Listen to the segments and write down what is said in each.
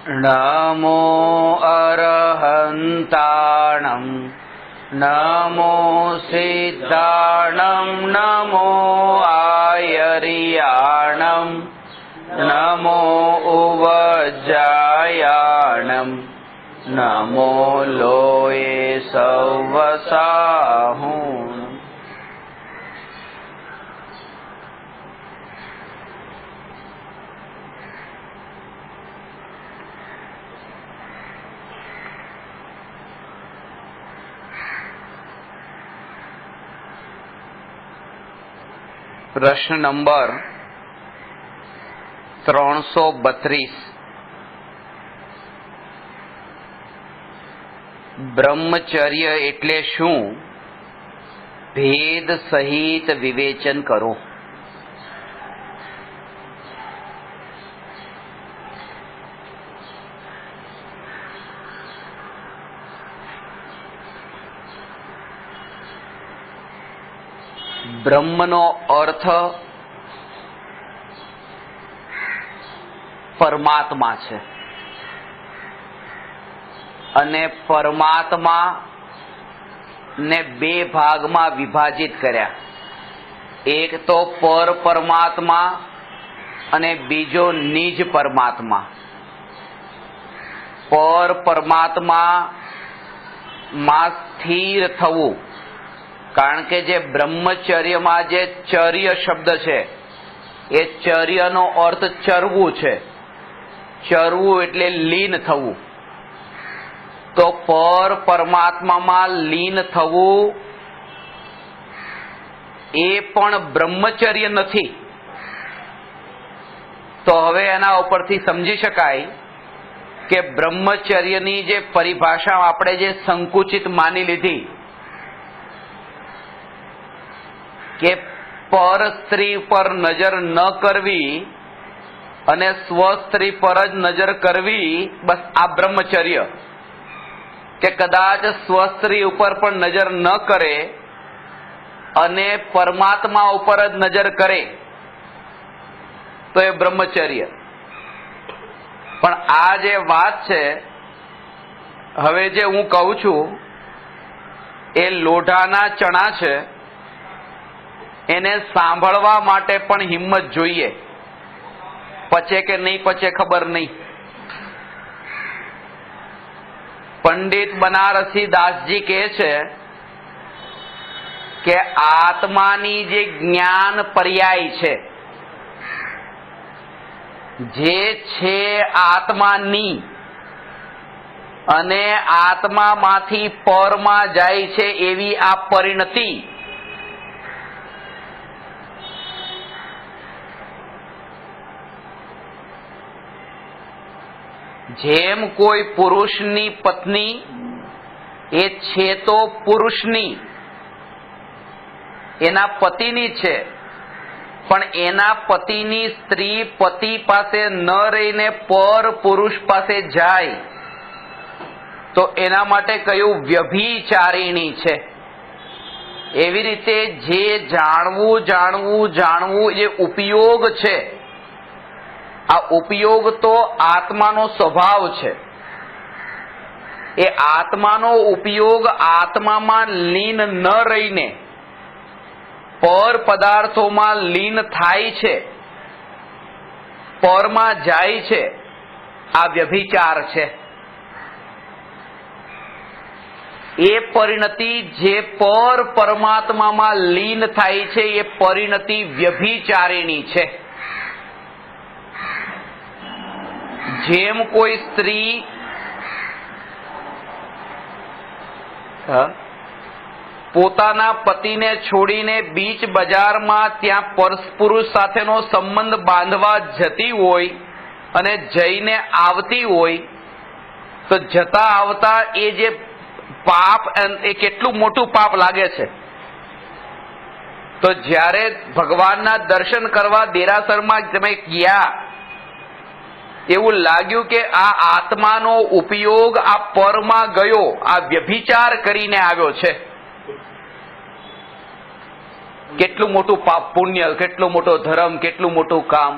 નમો અરહંતાણં નમો સિદ્ધાણં નમો આયર્યાણં નમો ઉવજ્જાયાણં નમો લોયે સવસાહું. પ્રશ્ન નંબર 332. બ્રહ્મચર્ય એટલે શું? ભેદ સહિત વિવેચન કરો. બ્રહ્મનો અર્થ પરમાત્મા છે અને પરમાત્મા ને બે ભાગમાં વિભાજિત કર્યા. એક તો પર પરમાત્મા અને બીજો નિજ પરમાત્મા. પર પરમાત્મા માં સ્થિર થવું, કારણ કે જે બ્રહ્મચર્યમાં જે ચર્ય શબ્દ છે એ ચર્યનો અર્થ ચરવું છે. ચરવું એટલે લીન થવું. તો પર પરમાત્મામાં લીન થવું એ પણ બ્રહ્મચર્ય નથી. તો હવે એના ઉપરથી સમજી શકાય કે બ્રહ્મચર્યની જે પરિભાષા આપણે જે સંકુચિત માની લીધી કે પર સ્ત્રી પર નજર ન કરવી અને સ્વ સ્ત્રી પર જ નજર કરવી, બસ આ બ્રહ્મચર્ય. કે કદાચ સ્વ સ્ત્રી ઉપર પણ નજર ન કરે અને પરમાત્મા ઉપર જ નજર કરે તો એ બ્રહ્મચર્ય. પણ આ જે વાત છે, હવે જે હું કહું છું એ લોઢાના ચણા છે, એને સાંભળવા માટે પણ હિંમત જોઈએ. પચે કે નહીં પચે ખબર નહીં. પંડિત બનારસી દાસજી કહે છે કે આત્માની જે જ્ઞાન પર્યાય છે, જે છે આત્માની અને આત્મામાંથી પરમાં જાય છે એવી આ પરિણતિ, જેમ કોઈ પુરુષની પત્ની એ છે તો પુરુષની, એના પતિની છે, પણ એના પતિની સ્ત્રી પતિ પાસે ન રહીને પર પુરુષ પાસે જાય તો એના માટે કયું? વ્યભિચારિણી છે. એવી રીતે જે જાણવું જાણવું જાણવું જે ઉપયોગ છે, આ ઉપયોગ તો આત્માનો સ્વભાવ છે. એ આત્માનો ઉપયોગ આત્મામાં લીન ન રહીને પર પદાર્થોમાં લીન થાય છે, પરમાં જાય છે, આ વ્યભિચાર છે. એ પરિણતિ જે પર પરમાત્મામાં લીન થાય છે એ પરિણતિ વ્યભિચારિણી છે. જેમ કોઈ સ્ત્રી પોતાના પતિને છોડીને બીચ બજારમાં ત્યાં પરસ્પુરુષ સાથેનો સંબંધ બાંધવા જતી હોય અને જઈને આવતી હોય તો જતા આવતા એ જે પાપ, એ કેટલું મોટું પાપ લાગે છે. તો જ્યારે ભગવાનના દર્શન કરવા દેરાસરમાં તમે ગયા, એવું લાગ્યું કે આ આત્માનો ઉપયોગ આ પરમાં ગયો, આ વ્યભિચાર કરીને આવ્યો છે. કેટલું મોટું પાપ પુણ્ય, કેટલું મોટો ધર્મ, કેટલું મોટું કામ.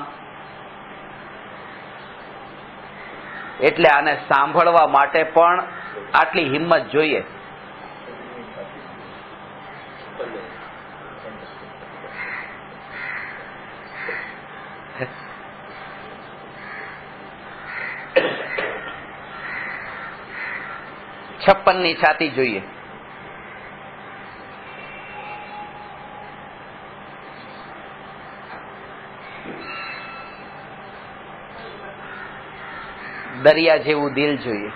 એટલે આને સાંભળવા માટે પણ આટલી હિંમત જોઈએ. છપ્પનની છાતી જોઈએ. દરિયા જેવું દિલ જોઈએ.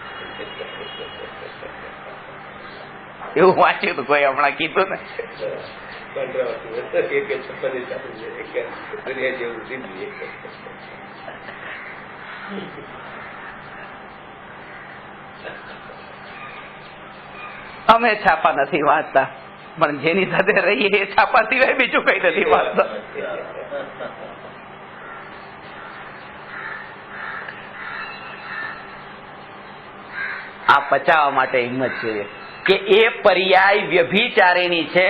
એવું વાંચ્યું હતું કોઈ હમણાં કીધું ને. અમે છાપા નથી વાંચતા, પણ જેની સાથે રહીએ એ છાપા સિવાય બીજું કઈ નથી વાંચતા. આ પચાવવા માટે હિંમત જોઈએ કે એ પર્યાય વ્યભિચારિણી છે,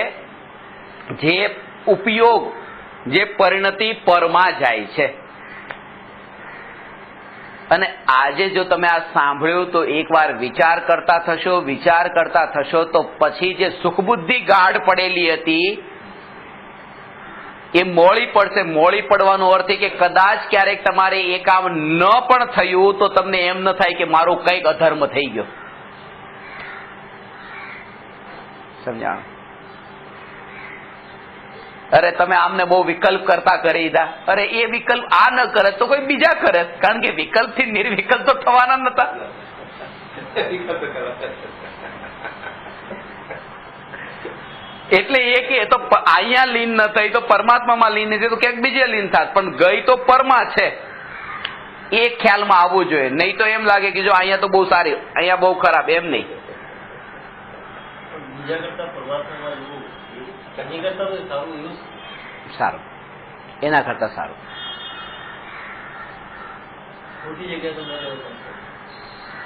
જે ઉપયોગ, જે પરિણતિ પરમાં જાય છે. અને આજે જો તમે આ સાંભળ્યું તો એકવાર વિચાર કરતા થશો, વિચાર કરતા થશો તો પછી જે સુખબુદ્ધિ ગાઢ પડેલી હતી એ મોળી પડશે. મોળી પડવાનો અર્થ એ કે કદાચ ક્યારેક તમારે એ કામ ન પણ થયું તો તમને એમ ન થાય કે મારું કંઈક અધર્મ થઈ ગયો. સમજાણું? અરે તમે આમને બહુ વિકલ્પ કરતા કરી દીધા. અરે એ વિકલ્પ આ ન કરે તો કોઈ બીજા કરે, કારણ કે વિકલ્પ થી નિર્વિકલ્પ તો થવાના નતા. એટલે એ કે તો અહીંયા લીન ન થઈ તો પરમાત્મામાં લીન છે તો ક્યાંક બીજે લીન થાત, પણ ગઈ તો પરમાં છે. એ ખ્યાલમાં આવવું જોઈએ. નહીં તો એમ લાગે કે જો અહીંયા તો બહુ સારી, અહીંયા બહુ ખરાબ, એમ નહીં. સારું, એના કરતા સારું.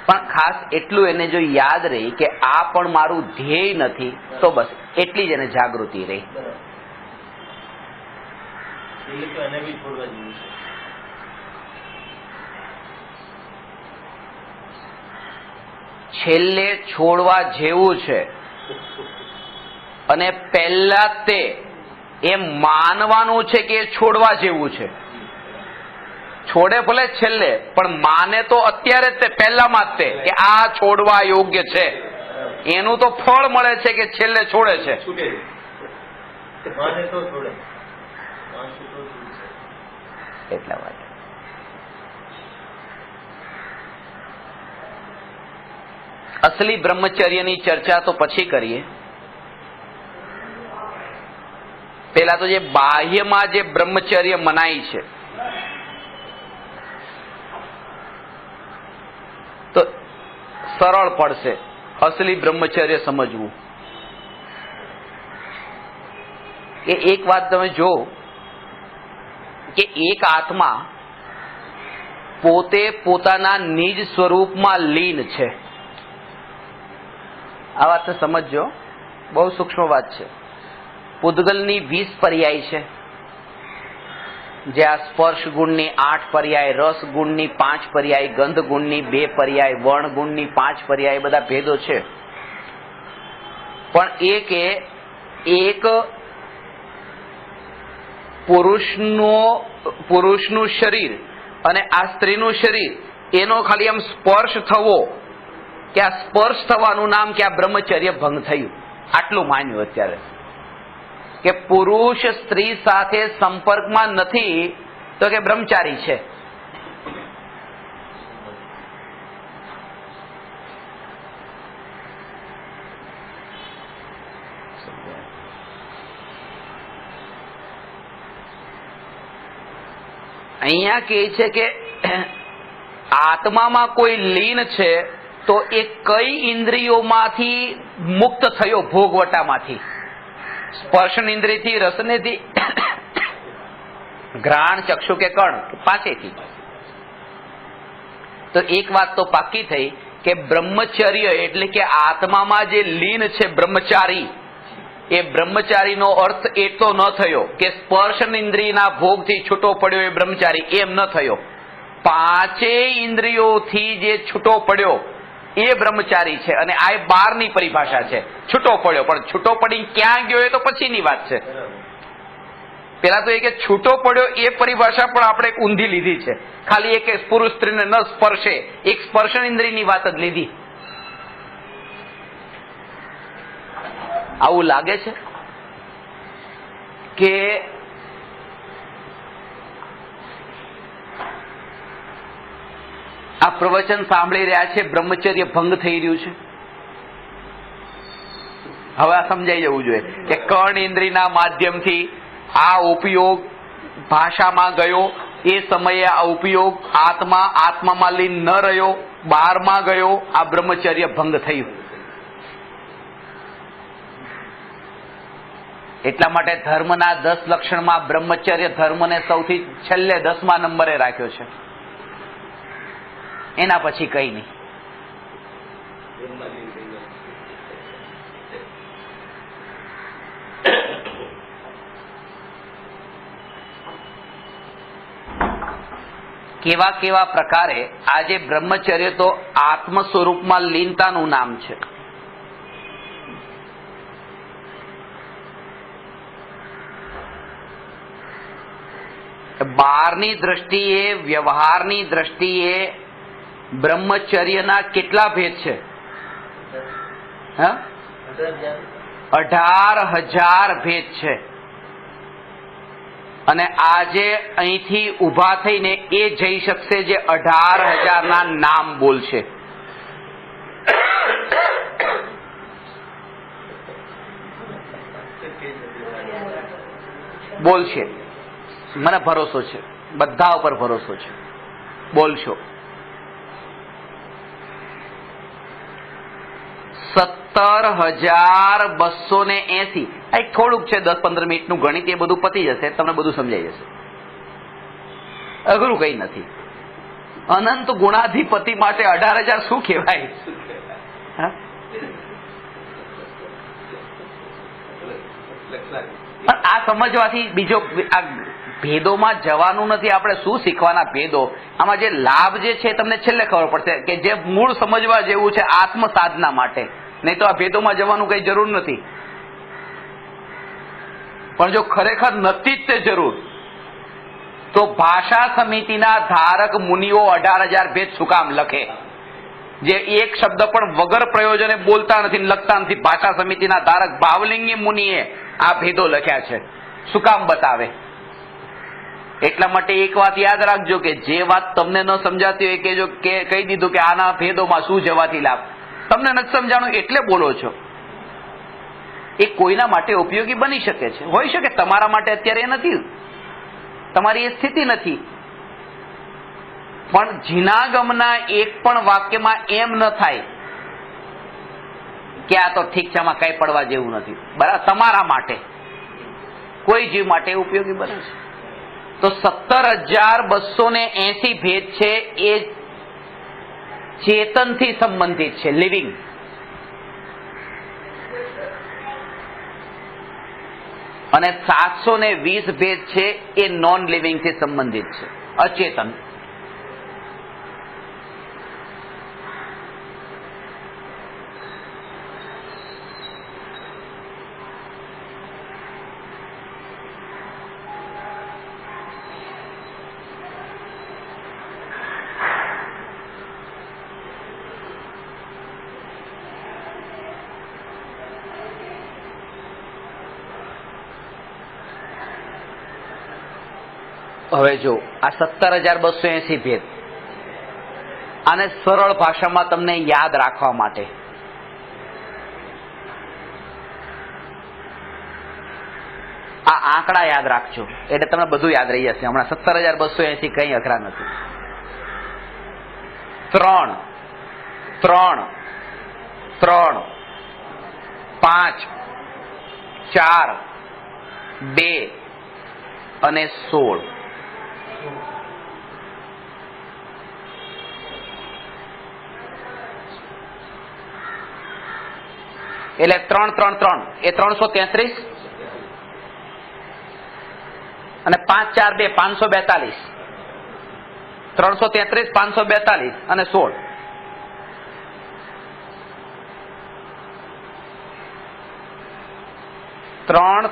પણ ખાસ એટલું એને જો યાદ રહી કે આ પણ મારું ધ્યેય નથી, તો બસ એટલી જ એને જાગૃતિ રહી. છેલ્લે છોડવા જેવું છે, અને પહેલા તે એમ માનવાનું છે કે છોડવા જેવું છે. છોડે ભલે છેલ્લે, પણ માને તો અત્યારે જ તે, પહેલામાં જ તે કે આ છોડવા યોગ્ય છે. એનું તો ફળ મળે છે કે છેલ્લે છોડે છે. એટલા માટે અસલી બ્રહ્મચર્યની ચર્ચા તો પછી કરીએ. પેલા તો જે બાહ્યમાં જે બ્રહ્મચર્ય મનાય છે, તો સરળ પડશે અસલી બ્રહ્મચર્ય સમજવું. કે એક વાત તમે જો કે એક આત્મા પોતે પોતાના નિજ સ્વરૂપમાં લીન છે. આ વાત સમજજો, બહુ સૂક્ષ્મ વાત છે. પૂદગલની 20 પર્યાય છે, જે આ સ્પર્શ ગુણની 8 પર્યાય, રસ ગુણની 5 પર્યાય, ગંધ ગુણની 2 પર્યાય, વર્ણ ગુણની 5 પર્યાય, બધા ભેદો છે. પણ એક પુરુષનું શરીર અને આ સ્ત્રીનું શરીર, એનો ખાલી આમ સ્પર્શ થવો, કે આ સ્પર્શ થવાનું નામ કે આ બ્રહ્મચર્ય ભંગ થયું. આટલું માન્યું અત્યારે કે પુરુષ સ્ત્રી સાથે સંપર્કમાં નથી તો કે બ્રહ્મચારી છે. અહીંયા કહે છે કે આત્મામાં કોઈ લીન છે તો એ કઈ ઇન્દ્રિયોમાંથી મુક્ત થયો? ભોગવટામાંથી, સ્પર્શન ઇન્દ્રિયથી, રસનેથી, ઘ્રાણ, ચક્ષુ કે કર્ણ, પાંચેથી. તો એક વાત તો પાકી થઈ કે બ્રહ્મચર્ય એટલે કે આત્મામાં જે લીન છે બ્રહ્મચારી, એ બ્રહ્મચારીનો અર્થ એ તો ન થયો કે સ્પર્શન ઇન્દ્રિયના ભોગથી છૂટો પડ્યો એ બ્રહ્મચારી, એમ ન થયો. પાંચેય ઇન્દ્રિયોથી જે છૂટો પડ્યો એ બ્રહ્મચારી છે, અને આ 12ની પરિભાષા છે, છૂટો પડ્યો. પણ છૂટો પડી ક્યાં ગયો એ તો પછીની વાત છે. પેલા તો એ કે છૂટો પડ્યો એ પરિભાષા પણ આપણે ઊંધી લીધી છે. ખાલી એક પુરુષ સ્ત્રીને ન સ્પર્શે, એક સ્પર્શન ઇન્દ્રિયની વાત જ લીધી. આવું લાગે છે કે આ પ્રવચન સાંભળી રહ્યા છે, બ્રહ્મચર્ય ભંગ થઈ રહ્યું છે? હવે આ સમજાઈ જવું જોઈએ કે કર્ણ ઇન્દ્રિયના માધ્યમથી આ ઉપયોગ ભાષામાં ગયો, એ સમયે આ ઉપયોગ આત્મામાં લીન ન રહ્યો, બહારમાં ગયો, આ બ્રહ્મચર્ય ભંગ થયું. એટલા માટે ધર્મના 10 લક્ષણમાં બ્રહ્મચર્ય ધર્મને સૌથી છેલ્લે 10મા નંબરે રાખ્યો છે. એના પછી કઈ નહીં. કેવા કેવા પ્રકારે આજે બ્રહ્મચર્ય તો આત્મ સ્વરૂપમાં લીનતાનું નામ છે. બહારની દ્રષ્ટિએ, વ્યવહારની દ્રષ્ટિએ બ્રહ્મચર્યના કેટલા ભેદ છે? 18,000 ભેદ છે. અને આજે અહીંથી ઉભા થઈને એ જઈ શકશે જે 18,000ના નામ બોલશે. બોલશે. મને ભરોસો છે, બધા ઉપર ભરોસો છે, બોલશો. 17,280. એક થોડુંક છે, 10-15 મિનિટનું ગણિત, એ બધું પતી જશે, તમને બધું સમજાઈ જશે. અઘરું કઈ નથી. અનંત ગુણાધિપતિ માટે 18,000 શું કહેવાય? પણ આ સમજવાથી બીજો આ ભેદોમાં જવાનું નથી. આપણે શું શીખવાના ભેદો? આમાં જે લાભ જે છે તમને છેલ્લે ખબર પડશે કે જે મૂળ સમજવા જેવું છે આત્મ સાધના માટે. નહીં તો આ ભેદોમાં જવાનું કઈ જરૂર નથી. પણ જો ખરેખર નથી જ તે જરૂર, તો ભાષા સમિતિના ધારક મુનિઓ 18,000 ભેદ શું કામ લખે? જે એક શબ્દ પણ વગર પ્રયોજને બોલતા નથી, લખતા નથી. ભાષા સમિતિના ધારક ભાવલિંગી મુનિએ આ ભેદો લખ્યા છે. શું કામ બતાવે? એટલા માટે એક વાત યાદ રાખજો કે જે વાત તમને ન સમજાતી હોય કે જો કહી દીધું કે આના ભેદોમાં શું જવાથી લાભ, તમને નથી સમજાણું એટલે બોલો છો. એ કોઈના માટે ઉપયોગી બની શકે છે, હોઈ શકે તમારા માટે અત્યારે એ નથી, તમારી એ સ્થિતિ નથી. પણ જીનાગમના એક પણ વાક્યમાં એમ ન થાય કે આ તો ઠીક છે, આમાં કઈ પડવા જેવું નથી. બરાબર, તમારા માટે, કોઈ જીવ માટે ઉપયોગી બને છે. તો 17,280 ભેદ છે એ ચેતનથી સંબંધિત છે, લિવિંગ. અને 720 ભેદ છે એ નોન લિવિંગ થી સંબંધિત છે, અચેતન. હવે જો આ 17,280 ભેદ, આને સરળ ભાષામાં તમને યાદ રાખવા માટે આ આંકડા યાદ રાખજો, એટલે તમને બધું યાદ રહી જશે. હમણાં 17,280 કઈ અઘરા નથી. 3, 3, 3, 5, 4, 2 અને 16. એટલે 3, 3, 3 એ 333 અને 5, 4, 2 542. 333, 542 અને 16. ત્રણ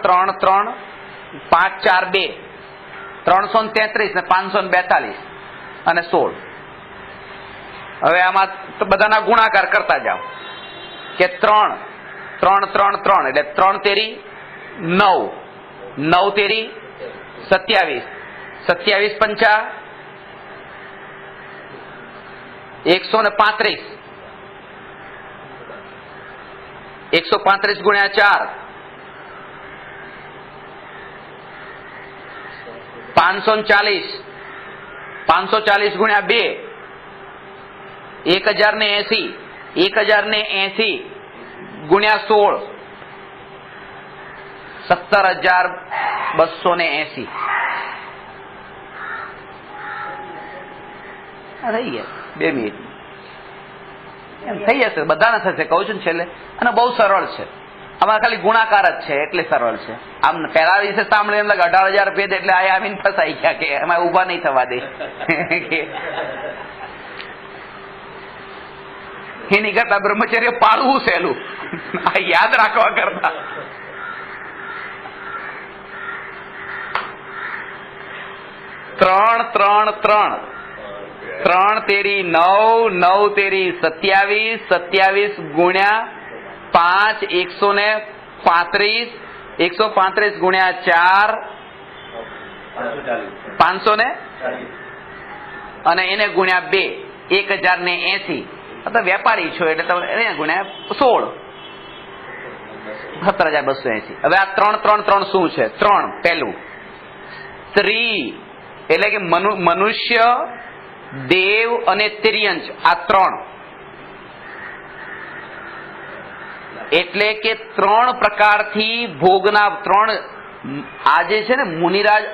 5, 4, 2, 333 ને 542 અને 16. હવે આમાં બધાના ગુણાકાર કરતા જાઓ કે 3, 3, 3, 3 એટલે 3 તેરી 9, 9 તેરી 27, 27 પંચા 135, 135 ગુણ્યા 4 540, 540 ગુણ્યા 2 1080, 1080 ગુણ્યા 16 17,280. થઈ ગયા 2 મિનિટ એમ થઈ જશે, બધાને થશે, કહું છું ને છેલ્લે. અને બહુ સરળ છે, આમાં ખાલી ગુણાકાર જ છે એટલે સરળ છે. આમ પહેલા વિશે સાંભળે એમ લાગે 18,000 ભેદ એટલે આ આવીને ફસાઈ ગયા કે એમાં ઉભા નહીં થવા દે. એની કરતા બ્રહ્મચર્ય પાળવું સહેલું, આ યાદ રાખવા કરતા. ત્રણ 3 તેરી 9, 9 તેરી 27, 27 ગુણ્યા 5 135, 135 ગુણ્યા 4 500 અને એને ગુણ્યા 2 1080. તો વેપારી છો એટલે તમે એને ગુણ્યા 16 17,280. હવે આ 3, 3, 3 શું છે? 3 પહેલું સ્ત્રી એટલે કે મનુષ્ય, દેવ અને તિર્યંચ, આ 3 એટલે કે 3 પ્રકારથી ભોગના 3 આજે છે ને મુનિરાજ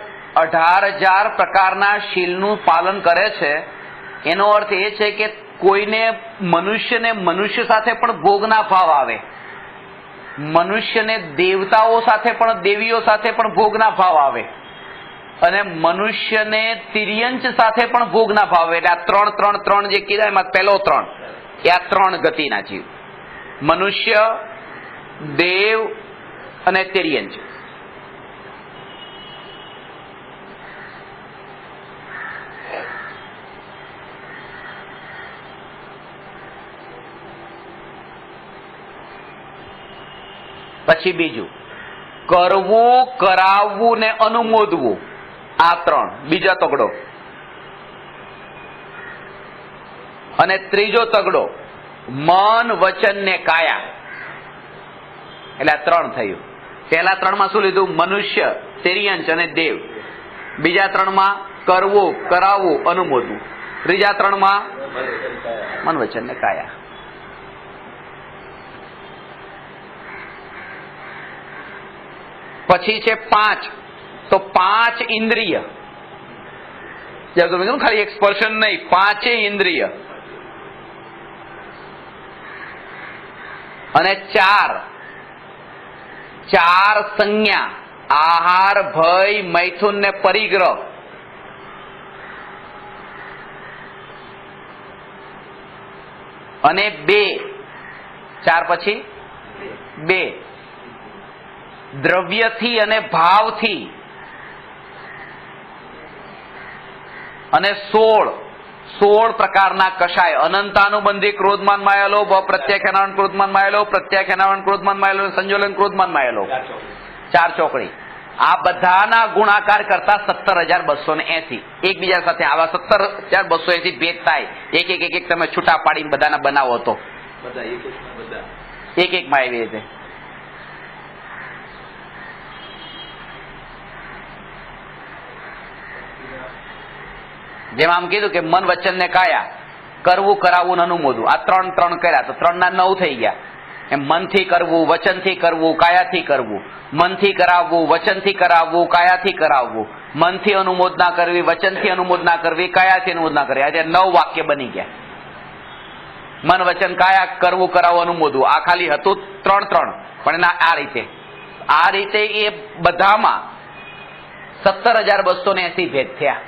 18,000 પ્રકારના શીલનું પાલન કરે છે. એનો અર્થ એ છે કે કોઈને મનુષ્યને મનુષ્ય સાથે પણ ભોગના ભાવ આવે, મનુષ્યને દેવતાઓ સાથે પણ દેવીઓ સાથે પણ ભોગના ભાવ આવે, અને મનુષ્યને તિર્યંચ સાથે પણ ભોગના ભાવ આવે. એટલે આ 3, 3, 3 જે કીધા એમાં પહેલો 3 એ આ 3 ગતિના જીવ, મનુષ્ય, દેવ અને તિર્યંચ. પછી બીજું કરવું, કરાવવું ને અનુમોદવું, આ 3 બીજા તગડો. અને ત્રીજો તગડો મન, વચન ને કાયા, એટલે આ 3 થયું. પહેલા 3 માં શું લીધું? મનુષ્ય, તિર્યંચ અને દેવ. બીજા 3 માં કરવું, કરાવવું, અનુમોદવું. ત્રીજા 3 માં મન, વચન ને કાયા. પછી છે 5, તો 5 ઇન્દ્રિય, ખાલી એક સ્પર્શન નહીં, 5 ઇન્દ્રિય. અને 4 સંજ્ઞા, આહાર, ભય, મૈથુન ને પરિગ્રહ. અને 2 4 પછી 2 દ્રવ્યથી અને ભાવથી. અને 16 પ્રકારના કષાય, અનંતાનુબંધી ક્રોધમાન માયેલો, પ્રત્યાખ્યાન ક્રોધમાન માયેલો, પ્રત્યાખ્યાન ક્રોધમાન માયેલો, સંજોલન ક્રોધમાન માયેલો, 4 ચોકડી. આ બધાના ગુણાકાર કરતા 17,280. એકબીજા સાથે આવા 17,280 ભેદ થાય. એક તમે છૂટા પાડીને બધાના બનાવો તો એક માં એવી રીતે. જેમ આમ કીધું કે મન, વચન ને કાયા, કરવું, કરાવવું, અનુમોદવું, આ 3 કર્યા તો 3 ના 9 થઈ ગયા. એમ મનથી કરવું, વચનથી કરવું, કાયાથી કરવું, મનથી કરાવવું, વચનથી કરાવવું, કાયાથી કરાવવું, મનથી અનુમોદના કરવી, વચનથી અનુમોદના કરવી, કાયાથી અનુમોદના કરવી. આજે 9 વાક્ય બની ગયા. મન, વચન, કાયા, કરવું, કરાવવું, અનુમોદવું. આ ખાલી હતું 3, પણ એના આ રીતે એ બધામાં 17,280 ભેદ થયા.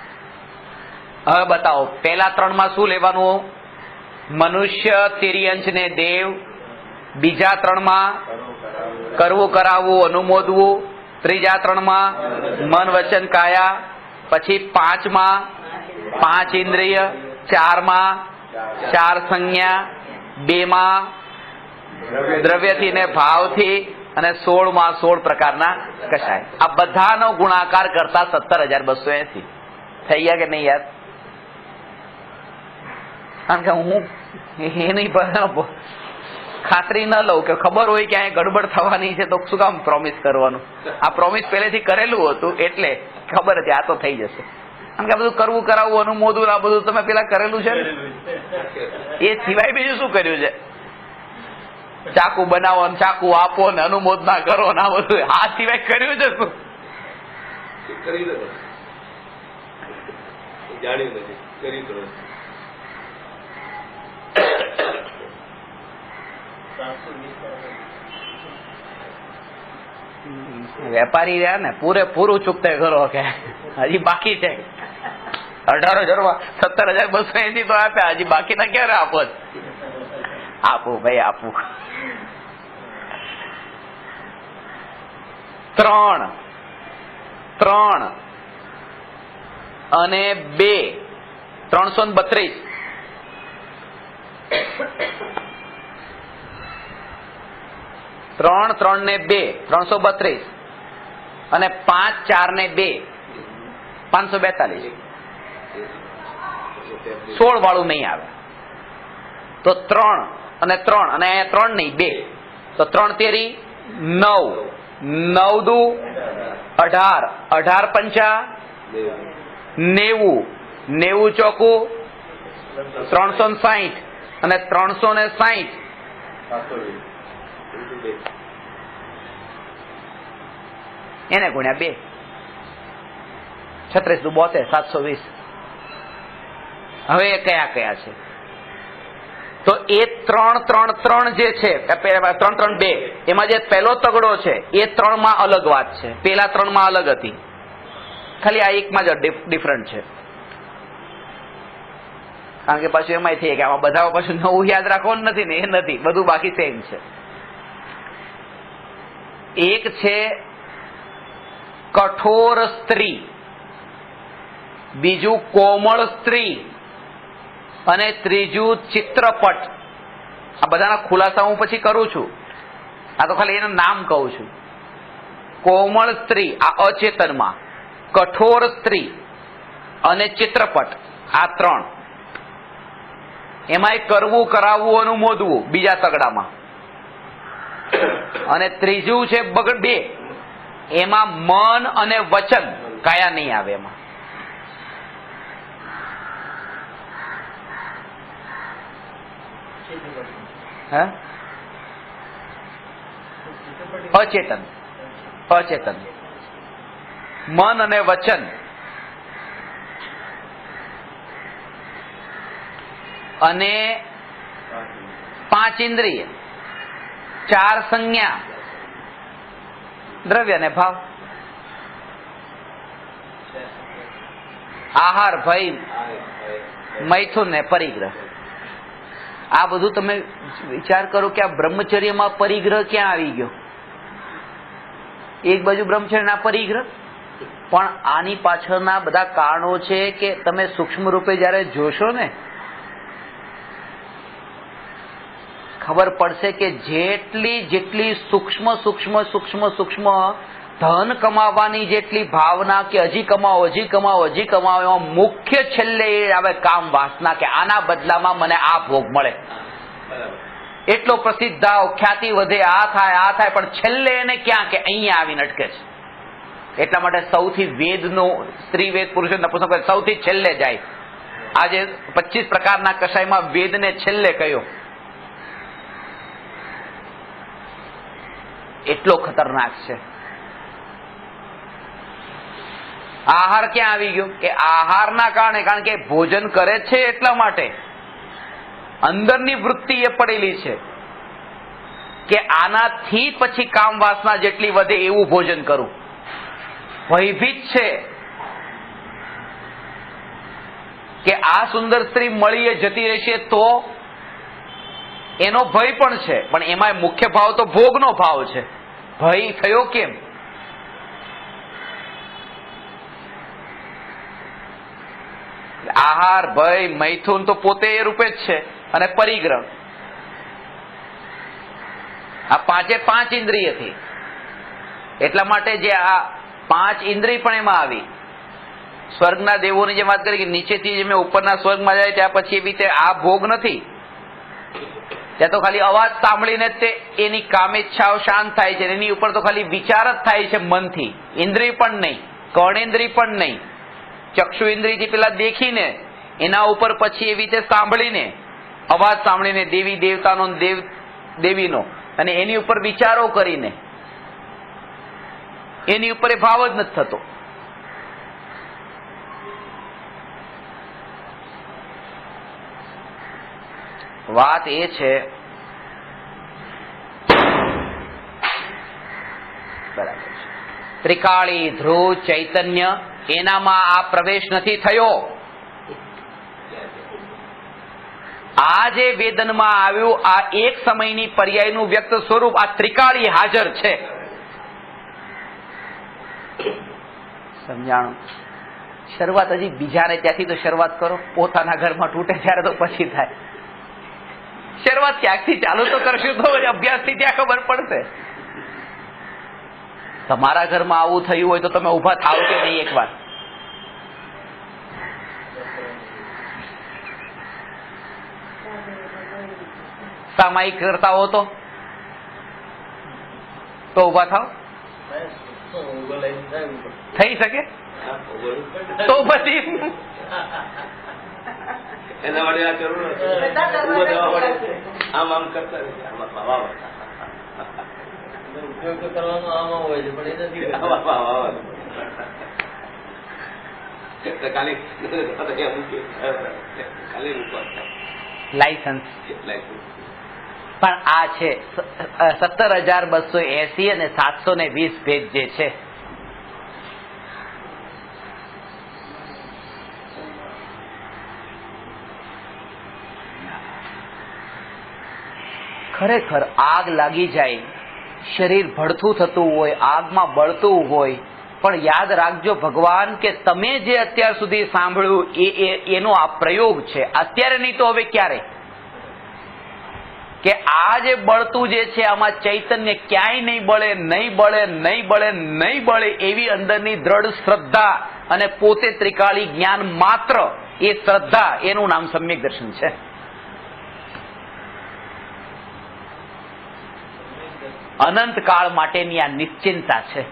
હવે બતાવો પહેલા 3 માં શું લેવાનું? મનુષ્ય, તિર્યંચ ને દેવ. બીજા 3 માં કરવું, કરાવવું, અનુમોદવું. ત્રીજા 3 માં મન, વચન, કાયા. પછી 5 માં 5 ઇન્દ્રિય. 4 માં 4 સંજ્ઞા. 2 માં દ્રવ્યથી ને ભાવથી. અને 16 માં 16 પ્રકારના કશાય. આ બધાનો ગુણાકાર કરતા 17,280 થઈ ગયા કે નહીં યાર? કારણ કે હું એની ખાતરી ન લઉં કે ખબર હોય કે અહીંયા ગડબડ થવાની છે તો શું કામ પ્રોમિસ કરવાનું? આ પ્રોમિસ પહેલેથી કરેલું હતું એટલે ખબર હતી આ તો થઈ જશે. કારણ કે આ બધું કરવું, કરાવવું, અનુમોદવું, આ બધું તમે પેલા કરેલું છે ને. એ સિવાય બીજું શું કર્યું છે? ચાકુ બનાવો ને ચાકુ આપો ને અનુમોદના કરો ને આ બધું આ સિવાય કર્યું છે શું? વેપારી રહ્યા ને પૂરેપૂરું ચૂકતે કરો કે હજી બાકી છે. 18,000 17,280 તો આપ્યા, હજી બાકીના ક્યારે આપો? આપું ભાઈ આપું. 3 અને 2 332. 3 3 ને 2 332 અને 5 4 ને 2 542. 16 વાળું નહીં આવે તો 3 અને 3 અને 3 નહીં 2 તો 3 તેરી 9 9 દુ 18 18 પંચા 90 90 ચોકું 360 અને 360 એને ગુણ્યા 2 36 દુ 72 720. હવે કયા કયા છે? તો એ 3 3 3 જે છે 3 3 2 એમાં જે પહેલો તગડો છે એ 3 માં અલગ વાત છે, પેલા 3 માં અલગ હતી, ખાલી આ એકમાં જ ડિફરન્ટ છે. કારણ કે પાછું એમાં થઈ કે આમાં બધા પાછું નવું યાદ રાખવાનું નથી ને, એ નથી, બધું બાકી સેમ છે. એક છે કઠોર સ્ત્રી, બીજું કોમળ સ્ત્રી અને ત્રીજું ચિત્રપટ. આ બધાના ખુલાસા હું પછી કરું છું, આ તો ખાલી એનું નામ કહું છું. કોમળ સ્ત્રી આ અચેતનમાં, કઠોર સ્ત્રી અને ચિત્રપટ આ 3. એમાં કરવું, કરાવવું, અનુમોદવું બીજા તગડામાં. અને ત્રીજું છે 2 એમાં મન અને વચન કાયા નહીં આવે એમાં. અચેતન અચેતન મન અને વચન અને 5 ઇન્દ્રિય, 4 સંજ્ઞા, દ્રવ્ય ને ભાવ. આહાર, ભય, મૈથુન ને પરિગ્રહ. આ બધું તમે વિચાર કરો કે આ બ્રહ્મચર્યમાં પરિગ્રહ ક્યાં આવી ગયો? એક બાજુ બ્રહ્મચર્યના પરિગ્રહ, પણ આની પાછળના બધા કારણો છે કે તમે સૂક્ષ્મ રૂપે જયારે જોશો ને ખબર પડશે કે જેટલી સૂક્ષ્મ સૂક્ષ્મ સૂક્ષ્મ સૂક્ષ્મ ધન કમાવાની જેટલી ભાવના કે હજી કમાવો હજી કમાવો હજી કમાવો, એમાં મુખ્ય છેલ્લે એ આવે કામ વાસના કે આના બદલામાં મને આ ભોગ મળે. એટલો પ્રસિદ્ધ થાવ, ખ્યાતિ વધે, આ થાય, પણ છેલ્લે એને ક્યાં કે અહીંયા આવીને અટકે છે. એટલા માટે સૌથી વેદનો સ્ત્રી વેદ પુરુષ નપુંસક સૌથી છેલ્લે જાય. આજે 25 પ્રકારના કશાયમાં વેદને છેલ્લે કયો. એટલો ખતરનાક છે. આહાર ક્યાં આવી ગયો કે આહારના કારણે, કારણ કે ભોજન કરે છે એટલા માટે અંદરની વૃત્તિ એ પડેલી છે કે આનાથી પછી કામ વાસના જેટલી વધે એવું ભોજન કરું. ભયભીત છે કે આ સુંદર સ્ત્રી મળી એ જતી રહેશે તો એનો ભય પણ છે, પણ એમાં મુખ્ય ભાવ તો ભોગનો ભાવ છે. ભય થયો કેમ? આહાર, ભય, મૈથુન તો પોતે એ રૂપે જ છે, અને પરિગ્રહ. આ પાંચે પાંચ ઇન્દ્રિયથી. એટલા માટે જે આ પાંચ ઇન્દ્રિય પણ એમાં આવી. સ્વર્ગના દેવોની જે વાત કરી કે નીચેથી જે મેં ઉપરના સ્વર્ગમાં જાય ત્યાં પછી એવી રીતે આ ભોગ નથી. ત્યાં તો ખાલી અવાજ સાંભળીને જ તે એની કામેચ્છાઓ શાંત થાય છે. એની ઉપર તો ખાલી વિચાર જ થાય છે મનથી. ઇન્દ્રિય પણ નહીં, કર્ણેન્દ્રિય પણ નહીં. ચક્ષુ ઇન્દ્રિયથી પેલા દેખીને, એના ઉપર પછી એવી રીતે સાંભળીને, અવાજ સાંભળીને દેવી દેવતાનો, દેવ દેવીનો, અને એની ઉપર વિચારો કરીને એની ઉપર એ ભાવ જ નથી થતો. વાત એ છે બરાબર છે. ત્રિકાળી, ધ્રુવ, ચૈતન્ય, એનામાં આ પ્રવેશ નથી થયો. આ જે વેદનમાં આવ્યું, આ એક સમયની પર્યાયનું વ્યક્ત સ્વરૂપ, આ ત્રિકાળી હાજર છે. સમજાણું? શરૂઆત હજી બીજાને ત્યાંથી તો શરૂઆત કરો. પોતાના ઘરમાં તૂટે ત્યારે તો પછી થાય. શરૂઆત ક્યાંકથી ચાલુ તો કરશું તો અભ્યાસથી ત્યાં ખબર પડશે. તમારા ઘરમાં આવું થયું હોય તો તમે ઉભા થાવ કે નહીં એકવાર? સામાયિક કરતા હો તો ઉભા થાવ? થઈ શકે તો પછી એના માટે આ જરૂર આમ આમ કરતા ઉપયોગ તો કરવાનો આમ હોય છે, પણ એ નથી ખાલી લાયસન્સ. પણ આ છે 17,280 અને 720 પેજ જે છે, ખરેખર આગ લાગી જાય, શરીર ભડથું થતું હોય, આગમાં બળતું હોય, પણ યાદ રાખજો ભગવાન કે તમે જે અત્યાર સુધી સાંભળ્યું એનો આ પ્રયોગ છે. અત્યારે નહીં તો હવે ક્યારે? કે આ જે બળતું જે છે આમાં ચૈતન્ય ક્યાંય નહીં બળે, નહીં બળે, નહીં બળે, નહીં બળે એવી અંદરની દ્રઢ શ્રદ્ધા અને પોતે ત્રિકાળી જ્ઞાન માત્ર, એ શ્રદ્ધા, એનું નામ સમ્યક દર્શન છે. અનંત કાળ માટેની આ નિશ્ચિંતા છે.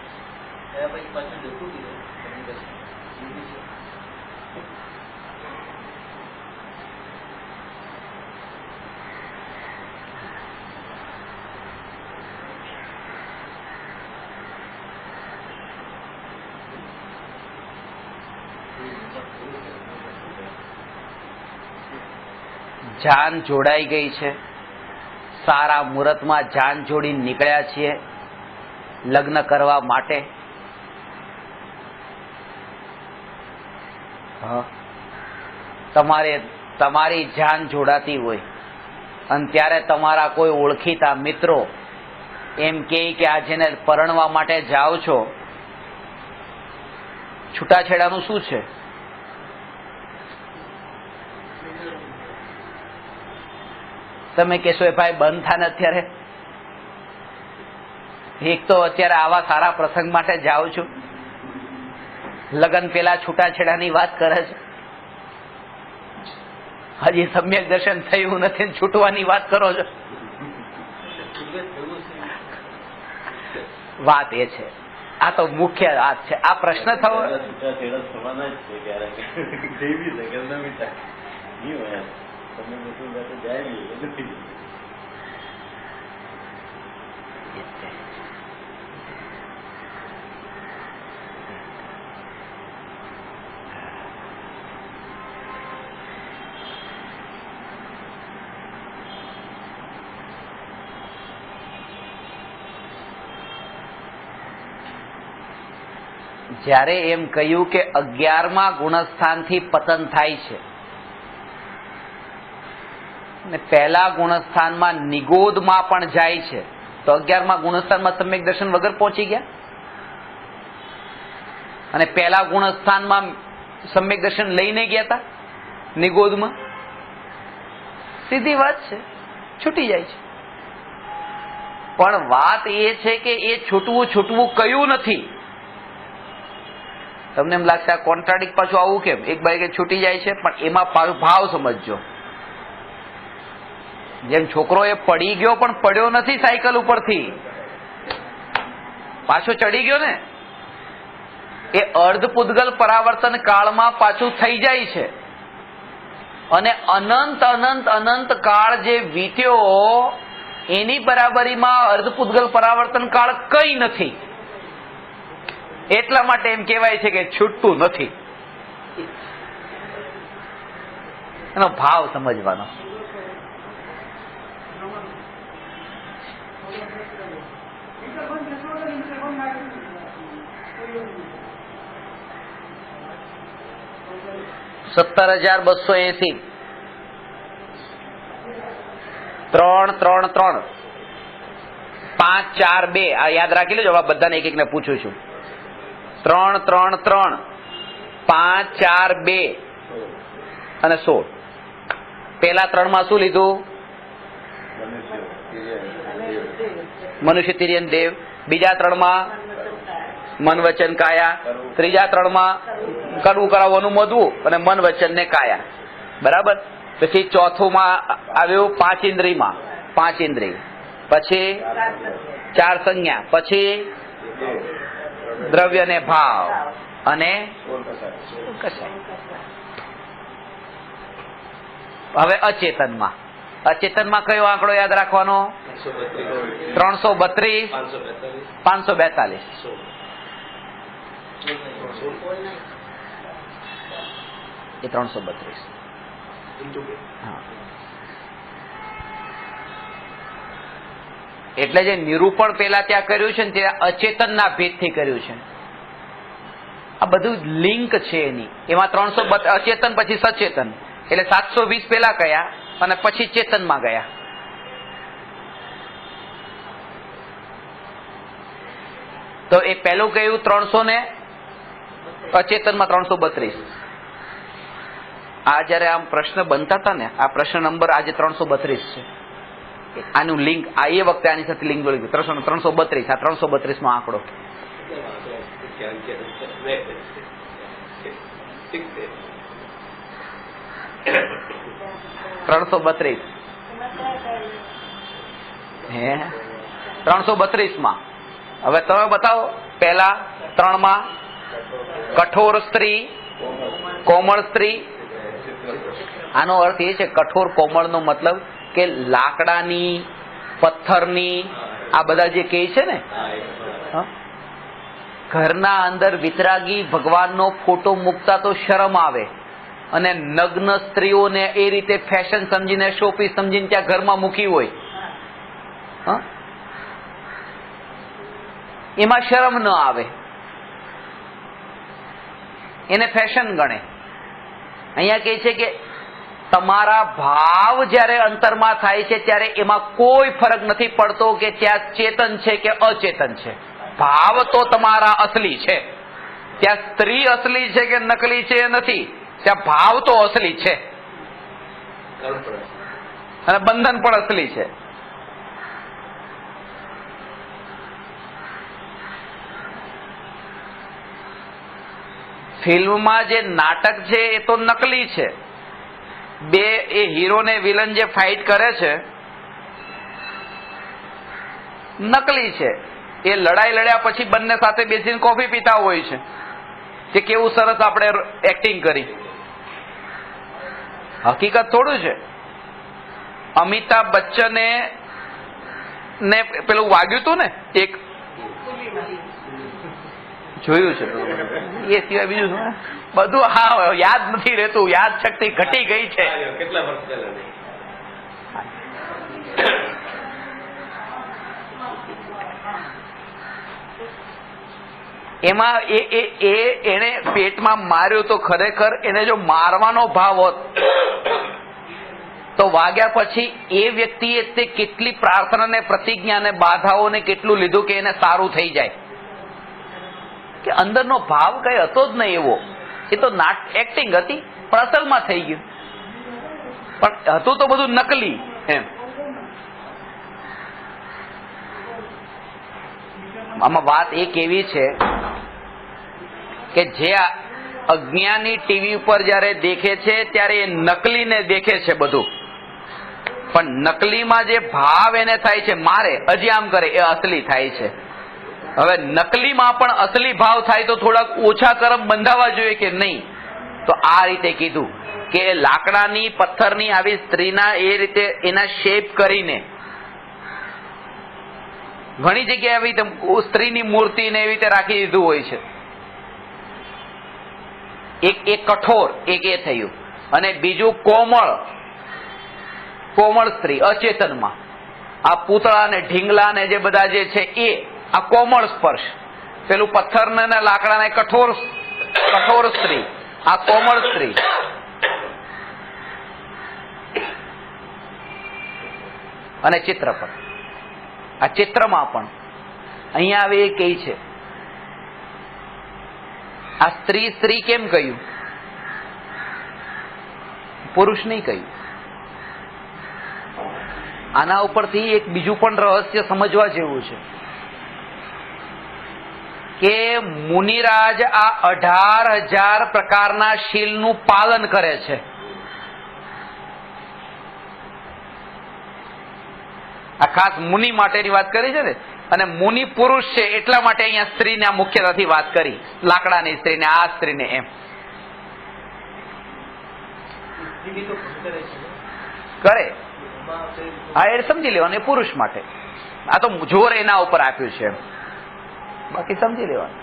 જાન જોડાઈ ગઈ છે. સારા મુહૂર્તમાં જાન જોડી નીકળ્યા છીએ લગ્ન કરવા માટે. તમારી જાન જોડાતી હોય અને ત્યારે તમારા કોઈ ઓળખીતા મિત્રો એમ કહે કે આ જેને પરણવા માટે જાઓ છો, છૂટાછેડાનું શું છે? તમે કહેશો એ ભાઈ બંધ થાય ને અત્યારે? એક તો અત્યારે આવા સારા પ્રસંગ માટે જાઉં છું, લગ્ન પેલા છૂટાછેડાની વાત કરે છે, હજી સમ્યક દર્શન થયું નથી, છૂટવાની વાત કરો છો. વાત એ છે, આ તો મુખ્ય વાત છે. આ પ્રશ્ન થવો જ્યારે એમ કહ્યું કે 11મા ગુણસ્થાનથી પતન થાય છે, ને પહેલા ગુણસ્થાનમાં નિગોદમાં પણ જાય છે, તો 11મા ગુણસ્થાનમાં સમ્યક દર્શન વગર પહોંચી ગયા, અને પહેલા ગુણસ્થાનમાં સમ્યક દર્શન લઈને ગયા હતા નિગોદમાં. સીધી વાત છે, છૂટી જાય છે. પણ વાત એ છે કે એ છૂટવું કયું નથી. તમને એમ લાગશે આ કોન્ટ્રાડિક્ટ પાછું આવું કેમ, એક બાજુ કે છૂટી જાય છે, પણ એમાં ભાવ સમજજો. જેમ છોકરો એ પડી ગયો પણ પડ્યો નથી સાયકલ ઉપરથી, પાછો ચડી ગયો ને, એ અર્ધપુદ્ગલ પરાવર્તન કાળમાં પાછું થઈ જાય છે. અને અનંત અનંત અનંત કાળ જે વીત્યો એની બરાબરીમાં અર્ધપુદ્ગલ પરાવર્તન કાળ કઈ નથી. એટલા માટે એમ કહેવાય છે કે છૂટતું નથી. એનો ભાવ સમજવાનો. $17,280 333 542 આ યાદ રાખી લેજો. હવે બધાને એક એકને પૂછું છું. 333 542 અને 16. પેલા 3 માં શું લીધું? મનુષ્ય, તિર્યન, દેવ. બીજા 3 માં મન, વચન, કાયા. ત્રીજા 3 માં કરવું, કરાવવાનું, મોદવું અને મન, વચન ને કાયા. બરાબર. પછી ચોથું માં આવ્યું 5 ઇન્દ્રિયમાં, 5 ઇન્દ્રિય. પછી 4 સંજ્ઞા, પછી દ્રવ્ય ને ભાવ અને કશાય. હવે અચેતનમાં કયો આંકડો યાદ રાખવાનો? 332 542. એ 332. એટલે જે નિરૂપણ પેલા ત્યાં કર્યું છે ને તે અચેતનના ભેદથી કર્યું છે. આ બધું લિંક છે એની. એમાં 300 અચેતન પછી સચેતન, એટલે 720 પેલા ગયા અને પછી ચેતનમાં ગયા. તો એ પહેલું કહ્યું 300 ને અચેતનમાં 332. આ જયારે આમ પ્રશ્ન બનતા હતા ને, આ પ્રશ્ન નંબર આજે 332 છે. આનું લિંક આ એ વખતે આની સાથે લિંક જોડી 332. આ 332 નો આંકડો. હે 332 માં. હવે તમે બતાવો પહેલા 3 માં કઠોર સ્ત્રી, કોમળ સ્ત્રી. આનો અર્થ એ છે કઠોર કોમળ નો મતલબ કે લાકડાની, પથ્થરની, આ બધા જે કહે છે ને, ઘરના અંદર વિતરાગી ભગવાનનો ફોટો મૂકતા તો શરમ આવે, અને નગ્ન સ્ત્રીઓને એ રીતે ફેશન સમજીને, શોપીસ સમજીને ત્યાં ઘરમાં મૂકી હોય, એમાં શરમ ન આવે, એને ફેશન ગણે. અહીંયા કહે છે કે તમારા ભાવ જ્યારે અંતરમાં થાય છે ત્યારે એમાં કોઈ ફરક નથી પડતો કે ત્યાં ચેતન છે કે અચેતન છે. ભાવ તો તમારા અસલી છે. ત્યાં સ્ત્રી અસલી છે કે નકલી છે એ નથી, ત્યાં ભાવ તો અસલી છે અને બંધન પણ અસલી છે. ફિલ્મમાં જે નાટક છે એ તો નકલી છે. બે એ હીરો ને વિલન જે ફાઇટ કરે છે નકલી છે. એ લડાઈ લડ્યા પછી બંને સાથે બેસીને કોફી પીતા હોય છે કે કેવું સરસ આપણે એક્ટિંગ કરી. હકીકત થોડું છે. અમિતાભ બચ્ચને ને પેલું વાગ્યું હતું ને, એક જોયું છે, એ સિવાય બીજું બધું હા યાદ નથી રહેતું. યાદ શક્તિ ઘટી ગઈ છે. કેટલા વર્ષ પહેલા? એમાં એને પેટમાં માર્યો તો ખરેખર એને જો મારવાનો ભાવ હોત તો વાગ્યા પછી એ વ્યક્તિએ તે કેટલી પ્રાર્થના ને પ્રતિજ્ઞા ને બાધાઓને કેટલું લીધું કે એને સારું થઈ જાય, કે અંદરનો ભાવ કઈ હતો જ નહીં એવો. એ તો એક્ટિંગ હતી પણ અસલમાં થઈ ગયું, પણ હતું તો બધું નકલી એમ. આમાં વાત એક એવી છે કે જે અજ્ઞાની ટીવી ઉપર જયારે દેખે છે ત્યારે એ નકલીને દેખે છે બધું, પણ નકલીમાં જે ભાવ એને થાય છે, મારે હજી આમ કરે, એ અસલી થાય છે. હવે નકલીમાં પણ અસલી ભાવ થાય તો થોડાક ઓછા કરમ બંધાવા જોઈએ કે નહીં? તો આ રીતે કીધું કે લાકડાની પથ્થરની આવી સ્ત્રીના એ રીતે એના શેપ કરીને ઘણી જગ્યાએ આવી રીતે સ્ત્રીની મૂર્તિને એવી રીતે રાખી દીધું હોય છે. એક કઠોર, એક એ થયું, અને બીજું કોમળ સ્ત્રી અચેતનમાં. આ પૂતળા ને ઢીંગલા ને જે બધા જે છે એ આ કોમળ સ્પર્શ, પેલું પથ્થર ને લાકડા ને કઠોર સ્ત્રી, આ કોમળ સ્ત્રી. અને ચિત્રપટ, આ ચિત્રમાં પણ અહીંયા આવે એ કઈ છે, આ સ્ત્રી કેમ કહ્યું, પુરુષ નહીં કહ્યું. આના ઉપરથી એક બીજું પણ રહસ્ય સમજવા જેવું છે કે મુનિરાજ આ 18,000 પ્રકારના શીલનું પાલન કરે છે. આ ખાસ મુનિ માટેની વાત કરી છે ને, અને મુનિ પુરુષ છે એટલા માટે અહીંયા સ્ત્રીને મુખ્યતાથી વાત કરી, લાકડાની સ્ત્રીને, આ સ્ત્રીને એમ કરે. હા, એ સમજી લેવાનું, પુરુષ માટે. આ તો જોર એના ઉપર આપ્યું છે, બાકી સમજી લેવાનું.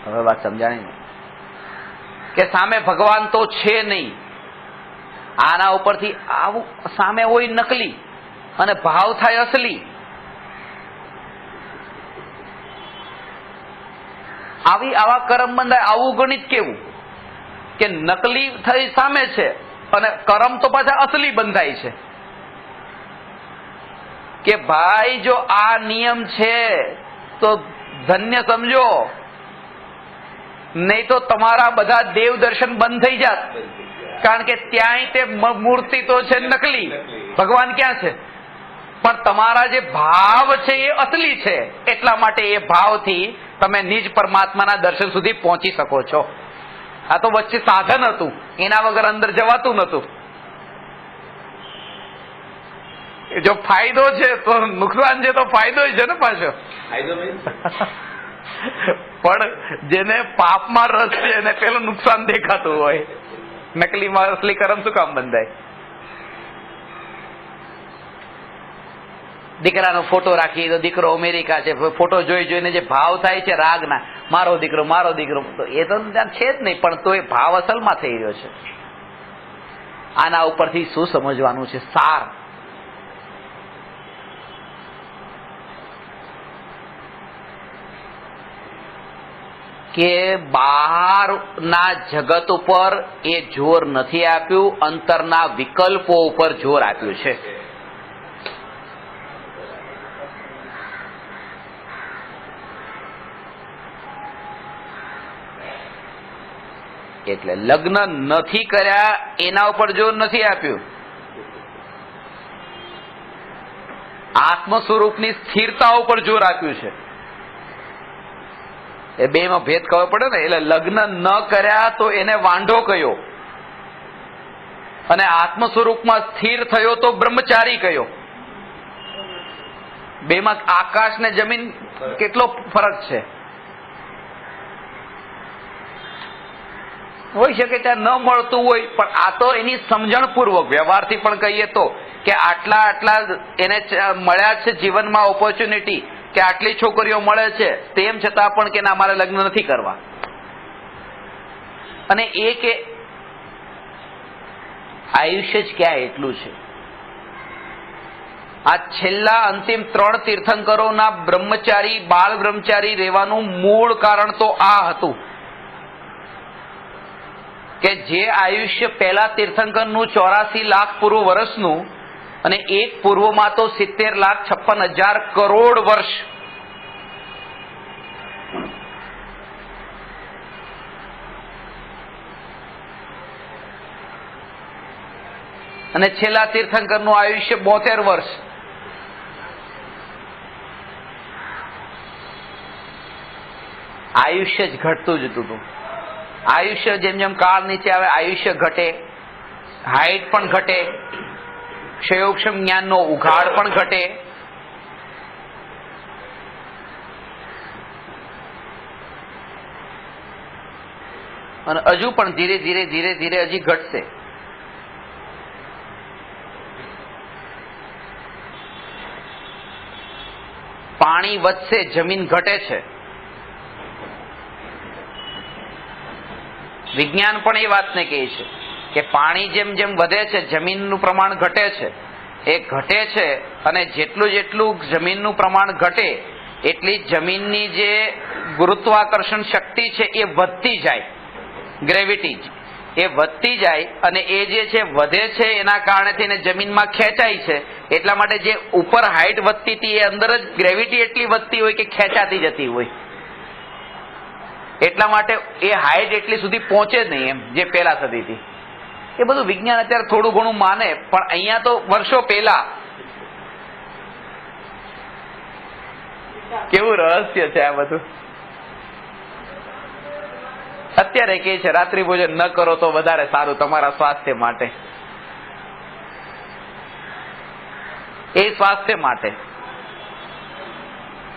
હવે વાત સમજાણી ને કે સામે ભગવાન તો છે નહીં, આના ઉપરથી આવું સામે હોય નકલી અને ભાવ થાય અસલી. આવા કરમ બંધાય. આવું ગણિત કેવું કે નકલી થઈ સામે છે અને કરમ તો પાછા અસલી બંધાય છે. કે ભાઈ જો આ નિયમ છે તો ધન્ય સમજો, નહીં તો તમારા બધા દેવ દર્શન બંધ થઈ જાત. કારણ કે ત્યાંય તે મૂર્તિ તો છે નકલી, ભગવાન ક્યાં છે? પણ તમારા જે ભાવ છે એ અસલી છે, એટલા માટે એ ભાવથી તમે નિજ પરમાત્માના દર્શન સુધી પહોંચી શકો છો. આ તો વચ્ચે સાધન હતું, એના વગર અંદર જવાતું નતું. જો ફાયદો છે તો નુકસાન છે, તો ફાયદો છે ને પાછો. પણ જેને પાપમાં રસ છે એને પેલું નુકસાન દેખાતું હોય. નકલીમાં અસલી કરમ શું કામ બંધાય? દીકરાનો ફોટો રાખીએ તો દીકરો અમેરિકા છે, ફોટો જોઈને જે ભાવ થાય છે રાગના, મારો દીકરો, તો એ તો ત્યાં છે જ નહીં, પણ તો એ ભાવ અસલમાં થઈ રહ્યો છે. આના ઉપરથી શું સમજવાનું છે? સાર કે બહારના જગત ઉપર એ જોર નથી આપ્યું, અંતરના વિકલ્પો ઉપર જોર આપ્યું છે. એટલે લગ્ન નથી કર્યા એના ઉપર જોર નથી આપ્યું, આત્મ સ્વરૂપની સ્થિરતા ઉપર જોર આપ્યું છે. એ બેમાં ભેદ ખબર પડે ને. એટલે લગ્ન ન કર્યા તો એને વાંઢો કયો, અને આત્મ સ્વરૂપમાં સ્થિર થયો તો બ્રહ્મચારી કયો. બેમાં આકાશ ને જમીન કેટલો ફરક છે. હોઈ શકે ત્યાં ન મળતું હોય, પણ આ તો એની સમજણ પૂર્વક વ્યવહારથી પણ કહીએ તો કે આટલા એને મળ્યા છે જીવનમાં ઓપોર્ચ્યુનિટી, કે આટલી છોકરીઓ મળે છે, તેમ છતાં પણ કે ના, મારે લગ્ન નથી કરવા. અને એ કે આયુષ્ય જ ક્યાં એટલું છે. આ છેલ્લા અંતિમ 3 તીર્થંકરોના બ્રહ્મચારી, બાળ બ્રહ્મચારી રહેવાનું મૂળ કારણ તો આ હતું કે જે આયુષ્ય પહેલા તીર્થંકરનું 84 લાખ પૂર્વ વર્ષનું અને એક પૂર્વમાં તો 70,56,000 કરોડ વર્ષ, અને છેલ્લા તીર્થંકરનું આયુષ્ય 72 વર્ષ. આયુષ્ય જ ઘટતું જતું હતું. આયુષ્ય જેમ જેમ કાળ નીચે આવે આયુષ્ય ઘટે, હાઈટ પણ ઘટે, ક્ષયોક્ષમ જ્ઞાનનો ઉઘાડ પણ ઘટે. અને હજુ પણ ધીરે ધીરે ધીરે ધીરે હજી ઘટશે. પાણી વધશે, જમીન ઘટે છે. વિજ્ઞાન પણ એ વાતને કહે છે કે પાણી જેમ જેમ વધે છે જમીનનું પ્રમાણ ઘટે છે. એ ઘટે છે અને જેટલું જેટલું જમીનનું પ્રમાણ ઘટે એટલી જમીનની જે ગુરુત્વાકર્ષણ શક્તિ છે એ વધતી જાય, ગ્રેવિટી એ વધતી જાય, અને એ જે છે વધે છે એના કારણે થઈને જમીનમાં ખેંચાય છે. એટલા માટે જે ઉપર હાઈટ વધતી હતી એ અંદર જ ગ્રેવિટી એટલી વધતી હોય કે ખેંચાતી જતી હોય. એટલા માટે એ હાઈટ એટલી સુધી પહોંચે જ નહીં એમ જે પહેલા થતી હતી. એ બધું વિજ્ઞાન અત્યારે થોડું ઘણું માને, પણ અહીંયા તો વર્ષો પહેલા કેવું રહસ્ય છે આ બધું. અત્યારે કે છે રાત્રિ ભોજન ન કરો તો વધારે સારું તમારા સ્વાસ્થ્ય માટે. એ સ્વાસ્થ્ય માટે.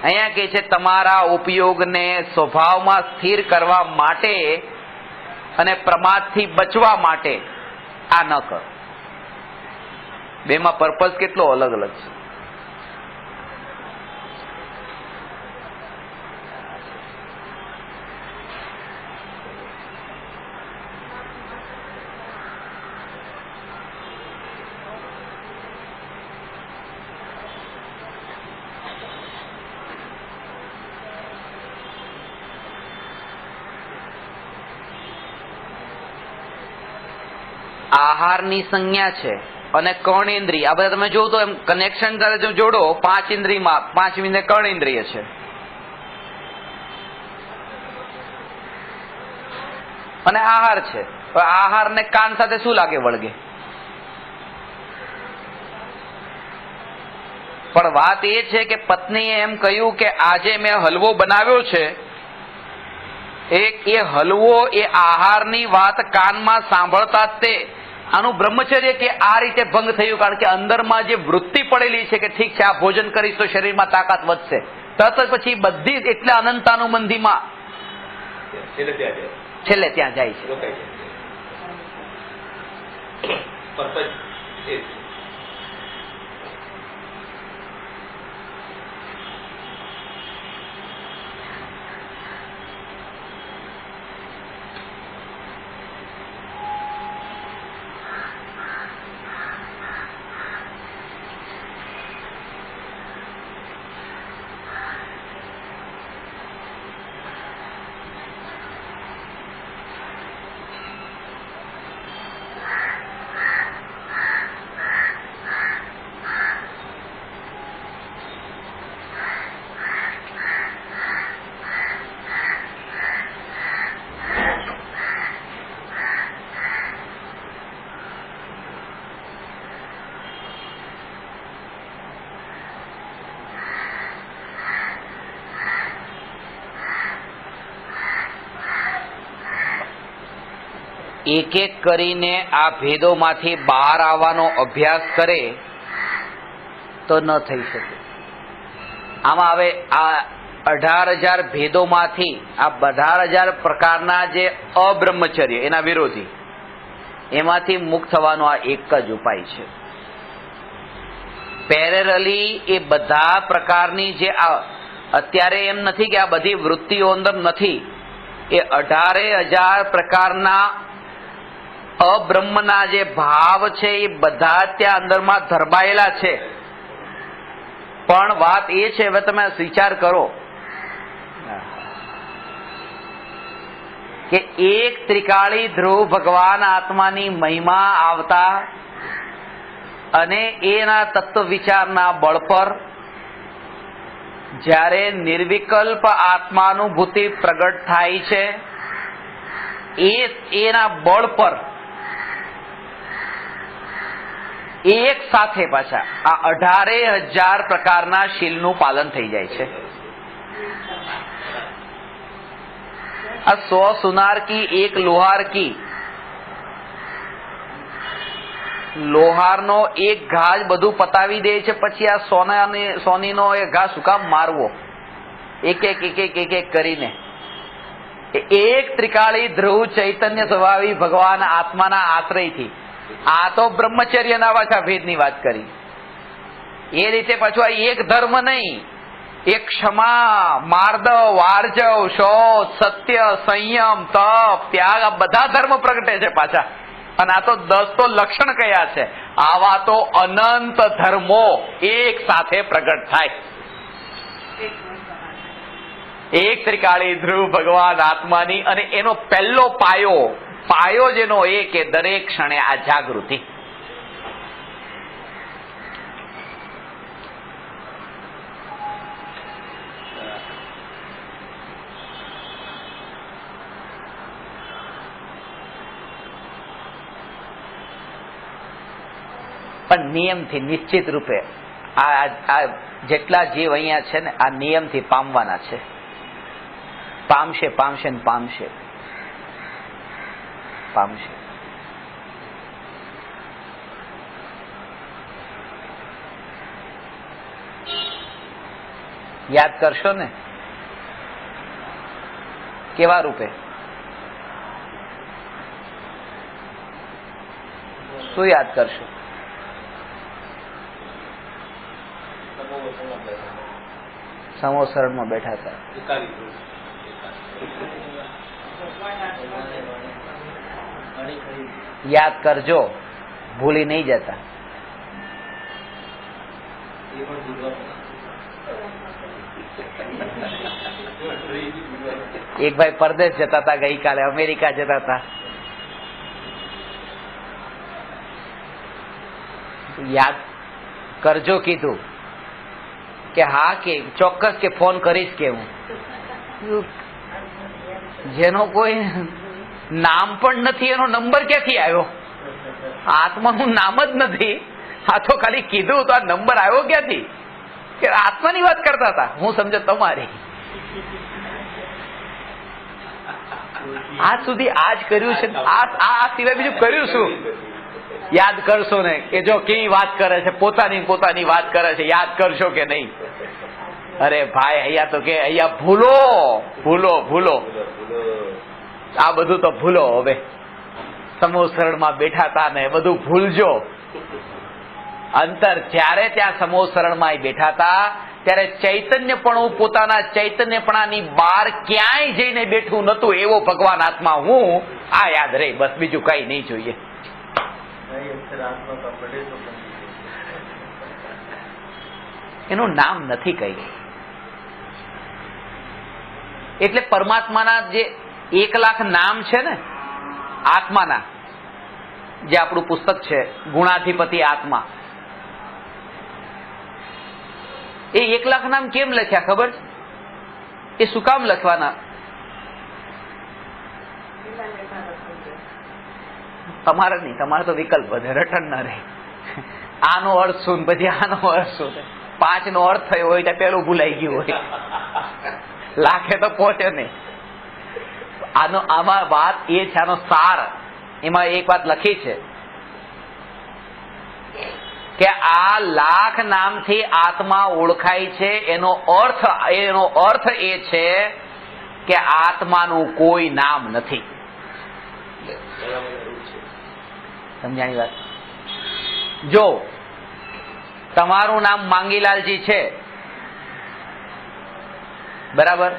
અહીંયા કે છે તમારા ઉપયોગને સ્વભાવમાં સ્થિર કરવા માટે અને પ્રમાદથી બચવા માટે આ ન કરો. બેમાં પર્પઝ કેટલો અલગ અલગ છે. આહારની સંજ્ઞા છે અને કર્ણેન્દ્રિય, આ બધા તમે જોવો તો એમ કનેક્શન સાથે જોડો 5 ઇન્દ્રિયમાં 5 ઇન્દ્રિય કર્ણેન્દ્રિય છે. અને આહાર છે. આહાર ને કાન સાથે શું લાગે? વળગે. પણ વાત એ છે કે પત્નીએ એમ કહ્યું કે આજે મેં હલવો બનાવ્યો છે, એ હલવો એ આહારની વાત કાનમાં સાંભળતા તે આનું બ્રહ્મચર્ય કે આ રીતે ભંગ થયું, કારણ કે અંદરમાં જે વૃત્તિ પડેલી છે કે ઠીક છે આ ભોજન કરીશ તો શરીરમાં તાકાત વધશે, તરત જ પછી બધી એટલે અનંતાનુબંધીમાં છેલ્લે ત્યાં જાય છે. એક એક કરીને આ ભેદોમાંથી બહાર આવવાનો અભ્યાસ કરે તો ન થઈ શકે. આમાં હવે આ 18,000 ભેદોમાંથી આ 18,000 પ્રકારના જે અબ્રહ્મચર્ય એના વિરોધી, એમાંથી મુક્ત થવાનો આ એક જ ઉપાય છે. પેરેલલી એ બધા પ્રકારની જે અત્યારે એમ નથી કે આ બધી વૃત્તિઓ અંદર નથી, એ 18,000 પ્રકારના અબ્રહ્મના જે ભાવ છે એ બધા ત્યાં અંદરમાં ધરબાયેલા છે. પણ વાત એ છે, હવે તમે વિચાર કરો કે એક ત્રિકાળી ધ્રુવ ભગવાન આત્માની મહિમા આવતા અને એના તત્વ વિચારના બળ પર જ્યારે નિર્વિકલ્પ આત્માનુભૂતિ પ્રગટ થાય છે, એના બળ પર એક સાથે પાછા આ 18,000 પ્રકારના શીલનું પાલન થઈ જાય છે. આ 100 સુનાર કી એક લોહાર કી, લોહારનો એક ઘા જ બધું પતાવી દે છે, પછી આ સોનીનો એ ઘા શું કામ મારવો એક એક કરીને? એક ત્રિકાળી ધ્રુવ ચૈતન્ય સ્વભાવી ભગવાન આત્માના આશ્રયથી, આ તો બ્રહ્મચર્યના પાછા ભેદની વાત કરી. એ રીતે પાછું આ એક ધર્મ નહીં, એક ક્ષમા, માર્દવ, આર્જવ, શૌચ, સત્ય, સંયમ, તપ, ત્યાગ, આ બધા ધર્મ પ્રગટે છે પાછા. અને આ તો 10 તો લક્ષણ કયા છે. આવા તો અનંત ધર્મો એક સાથે પ્રગટ થાય. એક ત્રિકાળી ધ્રુવ ભગવાન આત્માની, અને એનો પહેલો પાયો જેનો એ કે દરેક ક્ષણે આ જાગૃતિ. પણ નિયમથી નિશ્ચિત રૂપે આ જેટલા જીવ અહીંયા છે ને, આ નિયમથી પામવાના છે. પામશે પામશે ને પામશે પામશે. યાદ કરશો ને કેવા રૂપે? શું યાદ કરશો? સમોસરણમાં બેઠા હતા. યાદ કરજો, ભૂલી નહીં જતા. એક ભાઈ પરદેશ જતા હતા, ગઈકાલે અમેરિકા જતા હતા. યાદ કરજો કીધું કે હા, કે ચોક્કસ, કે ફોન કરીશ કે હું. જેનો કોઈ નામ પણ નથી એનો નંબર ક્યાંથી આવ્યો? આત્માનું નામ જ નથી, આ તો ખાલી કીધું તો આ નંબર આવ્યો ક્યાંથી? કે આત્માની વાત કરતા હતા, હું સમજો તમારી. આજ સુધી આ જ કર્યું છે, આ સિવાય બીજું કર્યું શું? યાદ કરશો ને કે જો કેવી વાત કરે છે, પોતાની વાત કરે છે, યાદ કરશો કે નહીં? અરે ભાઈ, અહીંયા તો કે અહીંયા ભૂલો આ બધું તો ભૂલો. હવે સમોસરણમાં બેઠા હતા ને બધું ભૂલજો. અંતર જ્યારે ત્યાં સમોસરણમાં બેઠા હતા ત્યારે ચૈતન્યપણું પોતાના ચૈતન્યપણાની બહાર ક્યાંય જઈને બેઠું નતું, એવો ભગવાન આત્મા હું. આ યાદ રહે, બસ બીજું કઈ નહીં જોઈએ. એનું નામ નથી કઈ. એટલે પરમાત્માના જે 1,00,000 નામ છે ને આત્માના, જે આપણું પુસ્તક છે ગુણાધિપતિ આત્મા, એ 1,00,000 નામ કેમ લખ્યા ખબર છે? એ શું કામ લખવાના? તમારે નહીં, તમારે તો વિકલ્પ વધે, રટન ના રહે. આનો અર્થ શું, પછી આનો અર્થ શું, 5 નો અર્થ થયો હોય તો પેલું ભૂલાઈ ગયું હોય, લાખે તો પહોંચે નહીં. આમાં વાત એ છે, આનો સાર, એમાં એક વાત લખી છે કે આ 1,00,000 નામથી આત્મા ઓળખાય છે. એનો અર્થ એ છે કે આત્માનું કોઈ નામ નથી. સમજાણી વાત? જો તમારું નામ માંગીલાલજી છે, બરાબર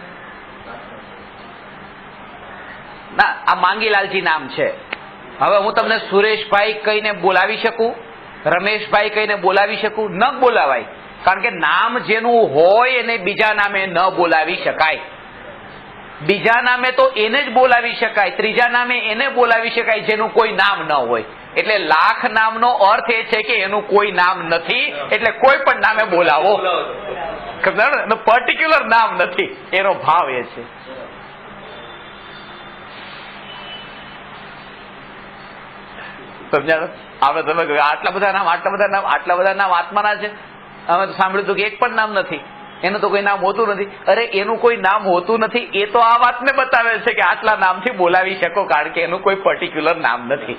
ના? આ માંગીલાલજી નામ છે. હવે હું તમને સુરેશભાઈ કહીને બોલાવી શકું? રમેશભાઈ કહીને બોલાવી શકું? ન બોલાવાય, કારણ કે નામ જેનું હોય એને બીજા નામે ન બોલાવી શકાય. બીજા નામે તો એને જ બોલાવી શકાય, ત્રીજા નામે એને બોલાવી શકાય જેનું કોઈ નામ ન હોય. એટલે લાખ નામનો અર્થ એ છે કે એનું કોઈ નામ નથી, એટલે કોઈ પણ નામે બોલાવો, પર્ટિક્યુલર નામ નથી, એનો ભાવ એ છે. સમજાણો? આપણે તમે આટલા બધા નામ આત્માના છે. અમે તો સાંભળ્યું હતું કે એક પણ નામ નથી, એનું તો કોઈ નામ હોતું નથી. અરે એનું કોઈ નામ હોતું નથી એ તો આ વાતને બતાવે છે કે આટલા નામથી બોલાવી શકો, કારણ કે એનું કોઈ પર્ટિક્યુલર નામ નથી.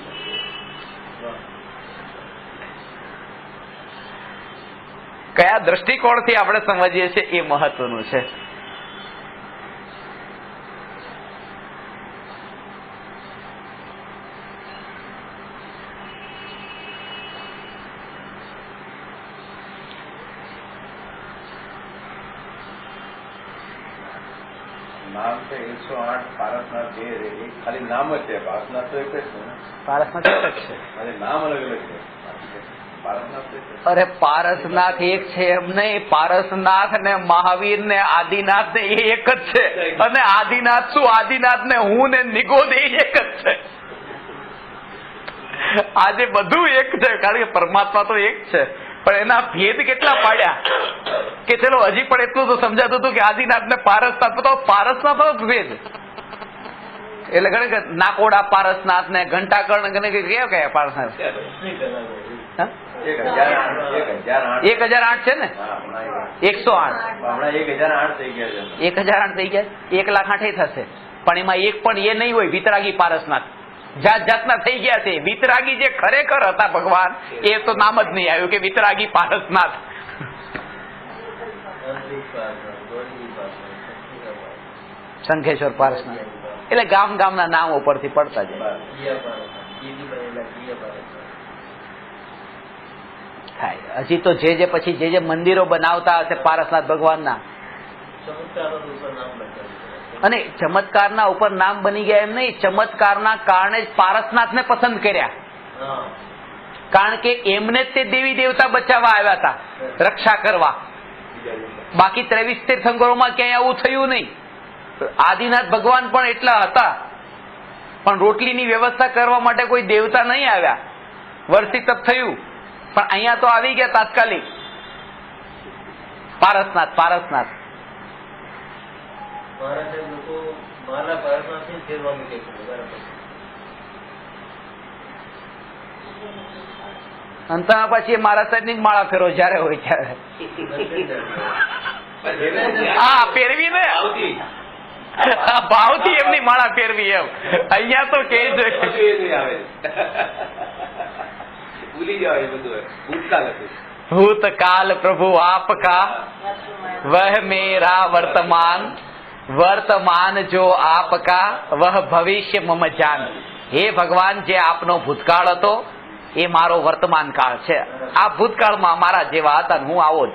કયા દ્રષ્ટિકોણથી આપણે સમજીએ છીએ એ મહત્વનું છે. નામ છે 108 પારસનાથ જે એ ખાલી નામ જ છે, પારસનાથ તો એક જ છે. પારસનાથ એક જ છે. અને નામ અલગ અલગ છે. પારસનાથ તો એક જ છે. અરે પારસનાથ એક છે એમ નહીં, પારસનાથ ને મહાવીર ને આદિનાથ ને એ એક જ છે. અને આદિનાથ શું, આદિનાથ ને હું ને નિગોદ એ એક જ છે. આજે બધું એક છે, કારણ કે પરમાત્મા તો એક છે, પણ એના ભેદ કેટલા પાડ્યા કે ચલો હજી પણ એટલું તો સમજાતું હતું કે આદિનાથ ને પારસનાથ, તો પારસનાથ ભેદ એટલે ઘણે કે નાકોડા પારસનાથ ને ઘંટાકર્ણ કયા કયા પારસનાથ? 1008 છે ને, 108 1008 થઈ ગયા છે. 1008 થઈ ગયા, 108 થશે. પણ એમાં એક પણ એ નહીં હોય વિતરાગી પારસનાથ, જાત જાતના થઈ ગયા છે. વિતરાગી જે ખરેખર હતા ભગવાન, એ તો નામ જ નહીં આવ્યું કે વિતરાગી પારસનાથ. શંખેશ્વર પારસનાથ એટલે ગામ ગામના નામ ઉપરથી પડતા જાય. થાય હજી તો જે પછી જે મંદિરો બનાવતા હશે પારસનાથ ભગવાનના, અને ચમત્કારના ઉપર નામ બની ગયા એમ નહીં, ચમત્કારના કારણે જ પારસનાથને પસંદ કર્યા, કારણ કે એમને જ તે દેવી દેવતા બચાવવા આવ્યા હતા, રક્ષા કરવા. બાકી 23 તીર્થંકરોમાં ક્યાંય આવું થયું નહીં. આદિનાથ ભગવાન પણ એટલા હતા, પણ રોટલીની વ્યવસ્થા કરવા માટે કોઈ દેવતા નહીં આવ્યા. વર્ષી તપ થયું, પણ અહીંયા તો આવી ગયા તાત્કાલિક. પારસનાથ પારસનાથ અંતમાં પછી મહારાજ સાહેબ ની માળા ફેરો જયારે હોય ત્યારે. હા ફેરવી ને, ભાવથી એમની માળા ફેરવી એમ. અહીંયા તો કે છે ભૂલી જવાય બધું, ભૂતકાળ હતું. ભૂતકાલ પ્રભુ આપકા, વહ મેરા વર્તમાન, વર્તમાન જો આપકા, વહ ભવિષ્ય મમ જાન. હે ભગવાન, જે આપનો ભૂતકાળ હતો એ મારો વર્તમાન કાળ છે. આ ભૂતકાળમાં મારા જેવા હતા, હું આવો જ.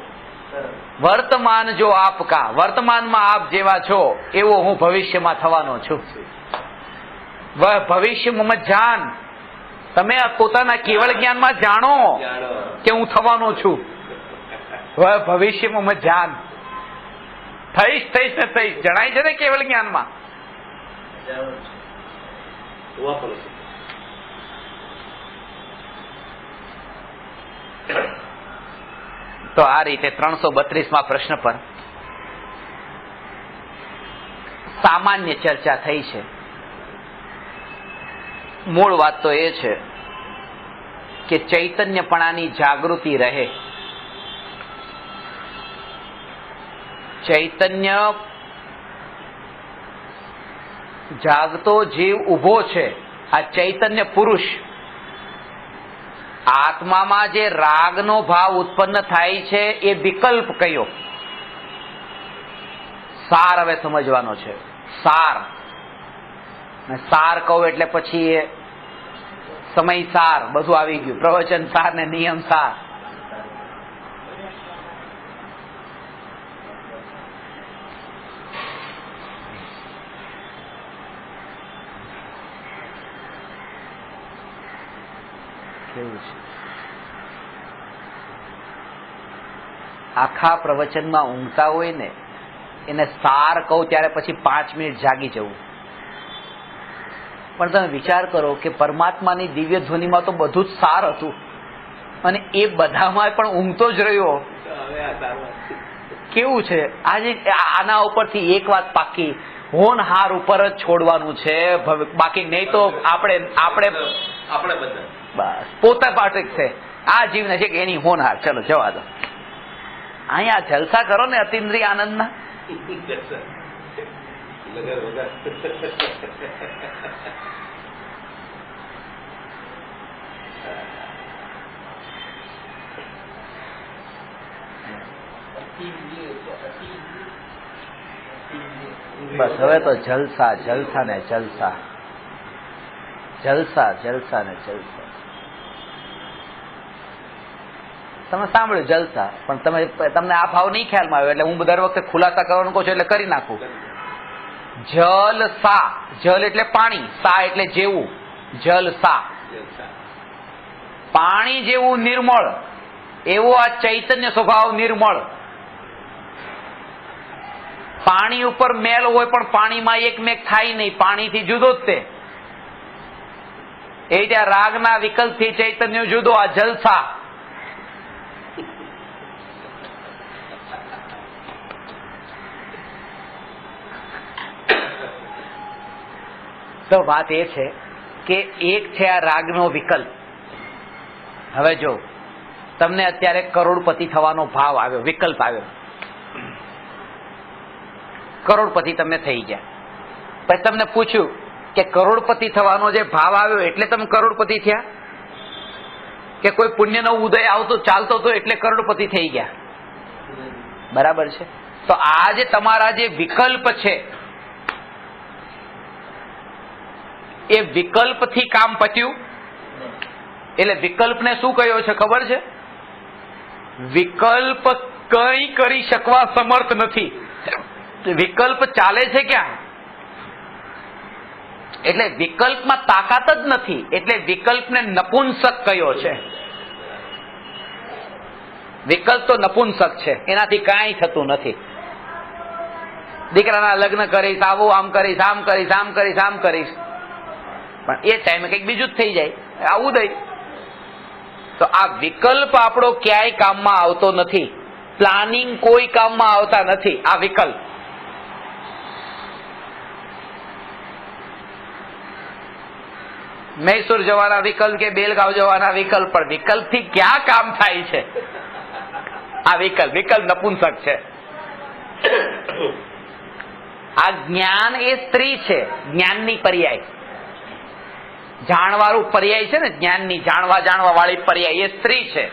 વર્તમાન જો આપકા, વર્તમાનમાં આપ જેવા છો એવો હું ભવિષ્યમાં થવાનો છું. વહ ભવિષ્ય મમ જાન, તમે પોતાના કેવળ જ્ઞાનમાં જાણો કે હું થવાનો છું. વહ ભવિષ્ય મમ જાન, થઈશ થઈશ ને થઈશ જણાય છે ને કેવળ જ્ઞાનમાં. તો આ રીતે 332માં પ્રશ્ન પર સામાન્ય ચર્ચા થઈ છે. મૂળ વાત તો એ છે કે ચૈતન્યપણાની જાગૃતિ રહે. ચૈતન્ય જાગતો જીવ ઉભો છે, આ ચૈતન્ય પુરુષ. આત્મામાં જે રાગનો ભાવ ઉત્પન્ન થાય છે એ વિકલ્પ કયો? સાર હવે સમજવાનો છે. સાર સાર કહું એટલે પછી એ સમય સાર બધું આવી ગયું, પ્રવચન સાર ને નિયમ સાર. કેવું છે? આખા પ્રવચનમાં ઊંઘતા હોય ને એને સાર કહું ત્યારે પછી 5 મિનિટ જાગી જવું. પણ તમે વિચાર કરો કે પરમાત્માની દિવ્ય ધ્વનિમાં તો બધું જ સાર હતું અને એ બધામાં પણ ઊંઘતો જ રહ્યો. કેવું છે આજે આના ઉપરથી એક વાત પાકી, હોનહાર ઉપર જ છોડવાનું છે, બાકી નહીં તો આપણે બધા બસ પોતા પાઠક છે આ જીવને છે કે એની હોનહાર. ચલો જવા દો, અહીંયા જલસા કરો ને અતિન્દ્રિય આનંદના. બસ હવે તો જલસા જલસા ને જલસા, જલસા જલસા ને જલસા. તમે સાંભળ્યું જલસા, પણ તમને આ ભાવ નહીં ખ્યાલમાં આવ્યો એટલે હું દર વખતે ખુલાસા કરવાનું કહું છું એટલે કરી નાખું. જલસા, જલ એટલે પાણી, સા એટલે જેવું, જલસા. પાણી જેવું નિર્મળ એવો આ ચૈતન્ય સ્વભાવ નિર્મળ. પાણી ઉપર મેલ હોય પણ પાણીમાં એકમેક થાય નહીં, પાણીથી જુદો જ તે. એ ત્યાં રાગના વિકલ્પથી ચૈતન્ય જુદો, આ જલસા. તો વાત એ છે કે એક છે આ રાગનો વિકલ્પ. હવે જો તમને અત્યારે કરોડપતિ થવાનો ભાવ આવ્યો, વિકલ્પ આવ્યો, કરોડપતિ તમે થઈ ગયા. પછી તમને પૂછ્યું કે કરોડપતિ થવાનો જે ભાવ આવ્યો એટલે તમે કરોડપતિ થયા કે કોઈ પુણ્યનો ઉદય આવતો ચાલતો હતો એટલે કરોડપતિ થઈ ગયા? બરાબર છે. તો આ જે તમારા જે વિકલ્પ છે એ વિકલ્પથી કામ પત્યું. એટલે વિકલ્પને શું કહ્યો છે ખબર છે? વિકલ્પ કંઈ કરી શકવા સમર્થ નથી. વિકલ્પ ચાલે છે ક્યાં? એટલે વિકલ્પમાં તાકાત જ નથી, એટલે વિકલ્પને નપુંસક કહ્યો છે. વિકલ્પ તો નપુંસક છે, એનાથી કાંઈ થતું નથી. દીકરાના લગ્ન કરીશ, આવું આમ કરીશ, આમ કરીશ, આમ કરીશ, આમ કરીશ, પણ એ ટાઈમે કંઈક બીજું જ થઈ જાય, આવું દઈ. તો આ વિકલ્પ આપણો ક્યાંય કામમાં આવતો નથી. પ્લાનિંગ કોઈ કામમાં આવતા નથી. આ વિકલ્પ મૈસૂર જવાના વિકલ્પ કે બેલગાંવ જવાના વિકલ્પ, પણ વિકલ્પથી ક્યાં કામ થાય છે? આ વિકલ્પ નપુંસક છે. આ જ્ઞાન એ સ્ત્રી છે, જ્ઞાનની પર્યાય. જાણવાળું પર્યાય છે ને, જ્ઞાનની જાણવા વાળી પર્યાય એ સ્ત્રી છે.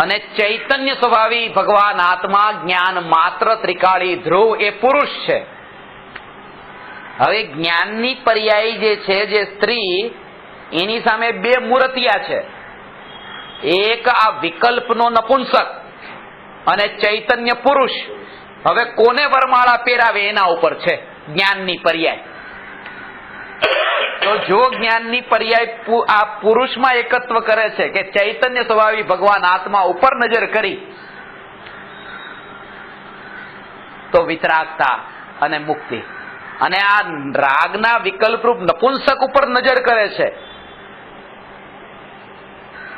અને ચૈતન્ય સ્વભાવી ભગવાન આત્મા જ્ઞાન માત્ર ત્રિકાળી ધ્રુવ એ પુરુષ છે. હવે જ્ઞાનની પર્યાય જે છે, જે સ્ત્રી, એની સામે બે મૂર્તિયા છે. એક આ વિકલ્પનો નપુંસક અને ચૈતન્ય પુરુષ. હવે કોને વરમાળા પહેરાવે એના ઉપર છે જ્ઞાનની પર્યાય. તો જો જ્ઞાનની પર્યાય આ પુરુષમાં એકત્વ કરે છે કે ચૈતન્ય સ્વભાવી ભગવાન આત્મા ઉપર નજર કરી, તો વિતરાગતા અને મુક્તિ. અને આ રાગના વિકલ્પરૂપ નપુંસક ઉપર નજર કરે છે,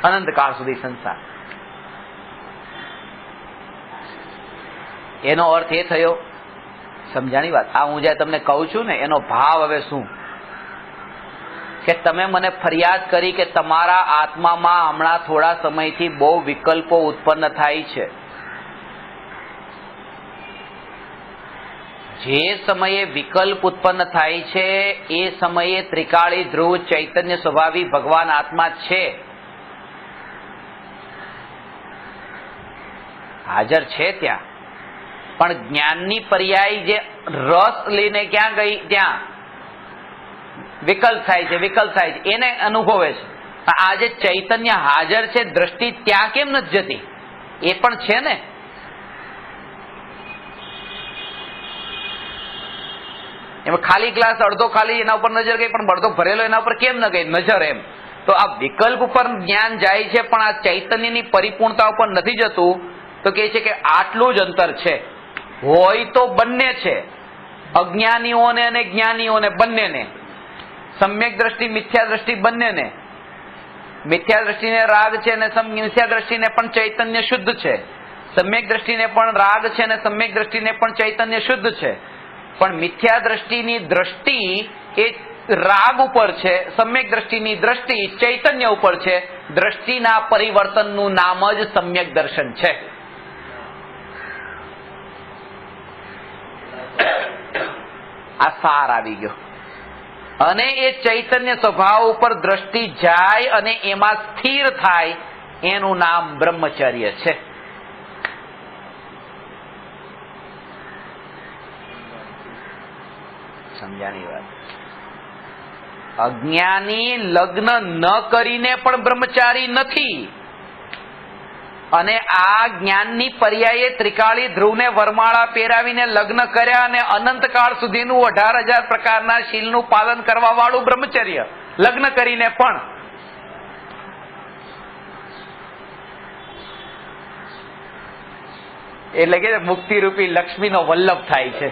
અનંતકાળ સુધી સંસાર. એનો અર્થ એ થયો, સમજાણી વાત. આ હું જ્યારે તમને કહું છું ને એનો ભાવ હવે શું, કે તમે મને ફરિયાદ કરી કે તમારા આત્મામાં હમણાં થોડા સમયથી બહુ વિકલ્પો ઉત્પન્ન થાય છે. જે સમયે વિકલ્પ ઉત્પન્ન થાય છે એ સમયે ત્રિકાળી ધ્રુવ ચૈતન્ય સ્વભાવી ભગવાન આત્મા છે, હાજર છે ત્યાં. પણ જ્ઞાનની પર્યાય જે રસ લઈને ક્યાં ગઈ, ત્યાં વિકલ્પ થાય છે, વિકલ્પ થાય છે, એને અનુભવે છે. આ જે ચૈતન્ય હાજર છે, દ્રષ્ટિ ત્યાં કેમ નથી જતી? એ પણ છે ને. એમાં ખાલી ગ્લાસ અડધો ખાલી એના ઉપર નજર ગઈ, પણ અડધો ભરેલો એના ઉપર કેમ ન ગઈ નજર? એમ તો આ વિકલ્પ ઉપર જ્ઞાન જાય છે પણ આ ચૈતન્યની પરિપૂર્ણતા ઉપર નથી જતું. તો કહે છે કે આટલું જ અંતર છે. હોય તો બંને છે, અજ્ઞાનીઓને અને જ્ઞાનીઓને બંનેને, સમ્યક દ્રષ્ટિ મિથ્યા દ્રષ્ટિ બંનેને. મિથ્યા દ્રષ્ટિને રાગ છે અને મિથ્યા દ્રષ્ટિને પણ ચૈતન્ય શુદ્ધ છે. સમ્યક દ્રષ્ટિને પણ રાગ છે અને સમ્યક દ્રષ્ટિને પણ ચૈતન્ય શુદ્ધ છે. પણ મિથ્યા દ્રષ્ટિની દ્રષ્ટિ એ રાગ ઉપર છે, સમ્યક દ્રષ્ટિની દ્રષ્ટિ ચૈતન્ય ઉપર છે. દ્રષ્ટિના પરિવર્તનનું નામ જ સમ્યક દર્શન છે. આ સાર આવી ગયો. અને એ ચૈતન્ય સ્વભાવ ઉપર દ્રષ્ટિ જાય અને એમાં સ્થિર થાય એનું નામ બ્રહ્મચર્ય છે. સમજાની વાત. અજ્ઞાની લગ્ન ન કરીને પણ બ્રહ્મચારી નથી, અને આ જ્ઞાનની પર્યાયે ત્રિકાળી ધ્રુવને વરમાળા પહેરાવીને લગ્ન કર્યા અને અનંતકાળ સુધીનું 18,000 પ્રકારના શીલનું પાલન કરવા વાળું બ્રહ્મચર્ય, લગ્ન કરીને પણ. એટલે કે મુક્તિરૂપી લક્ષ્મીનો વલ્લભ થાય છે.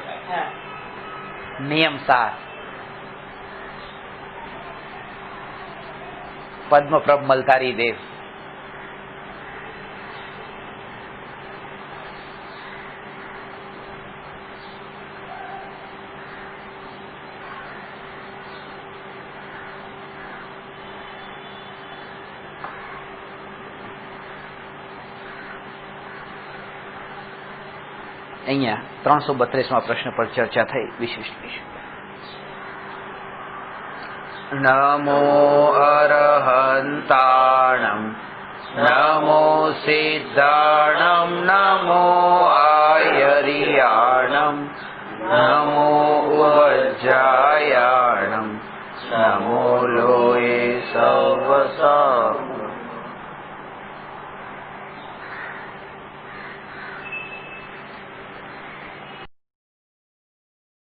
નિયમ સાર. પદ્મપ્રભ મલતારી દેવ. અહીંયા 332માં પ્રશ્ન પર ચર્ચા થઈ. વિશિષ્ટ નમો અરહંતાણમ નમો સિદ્ધાણમ નમો આયરિયાણમ નમો ઉવજ્જાયાણમ નમો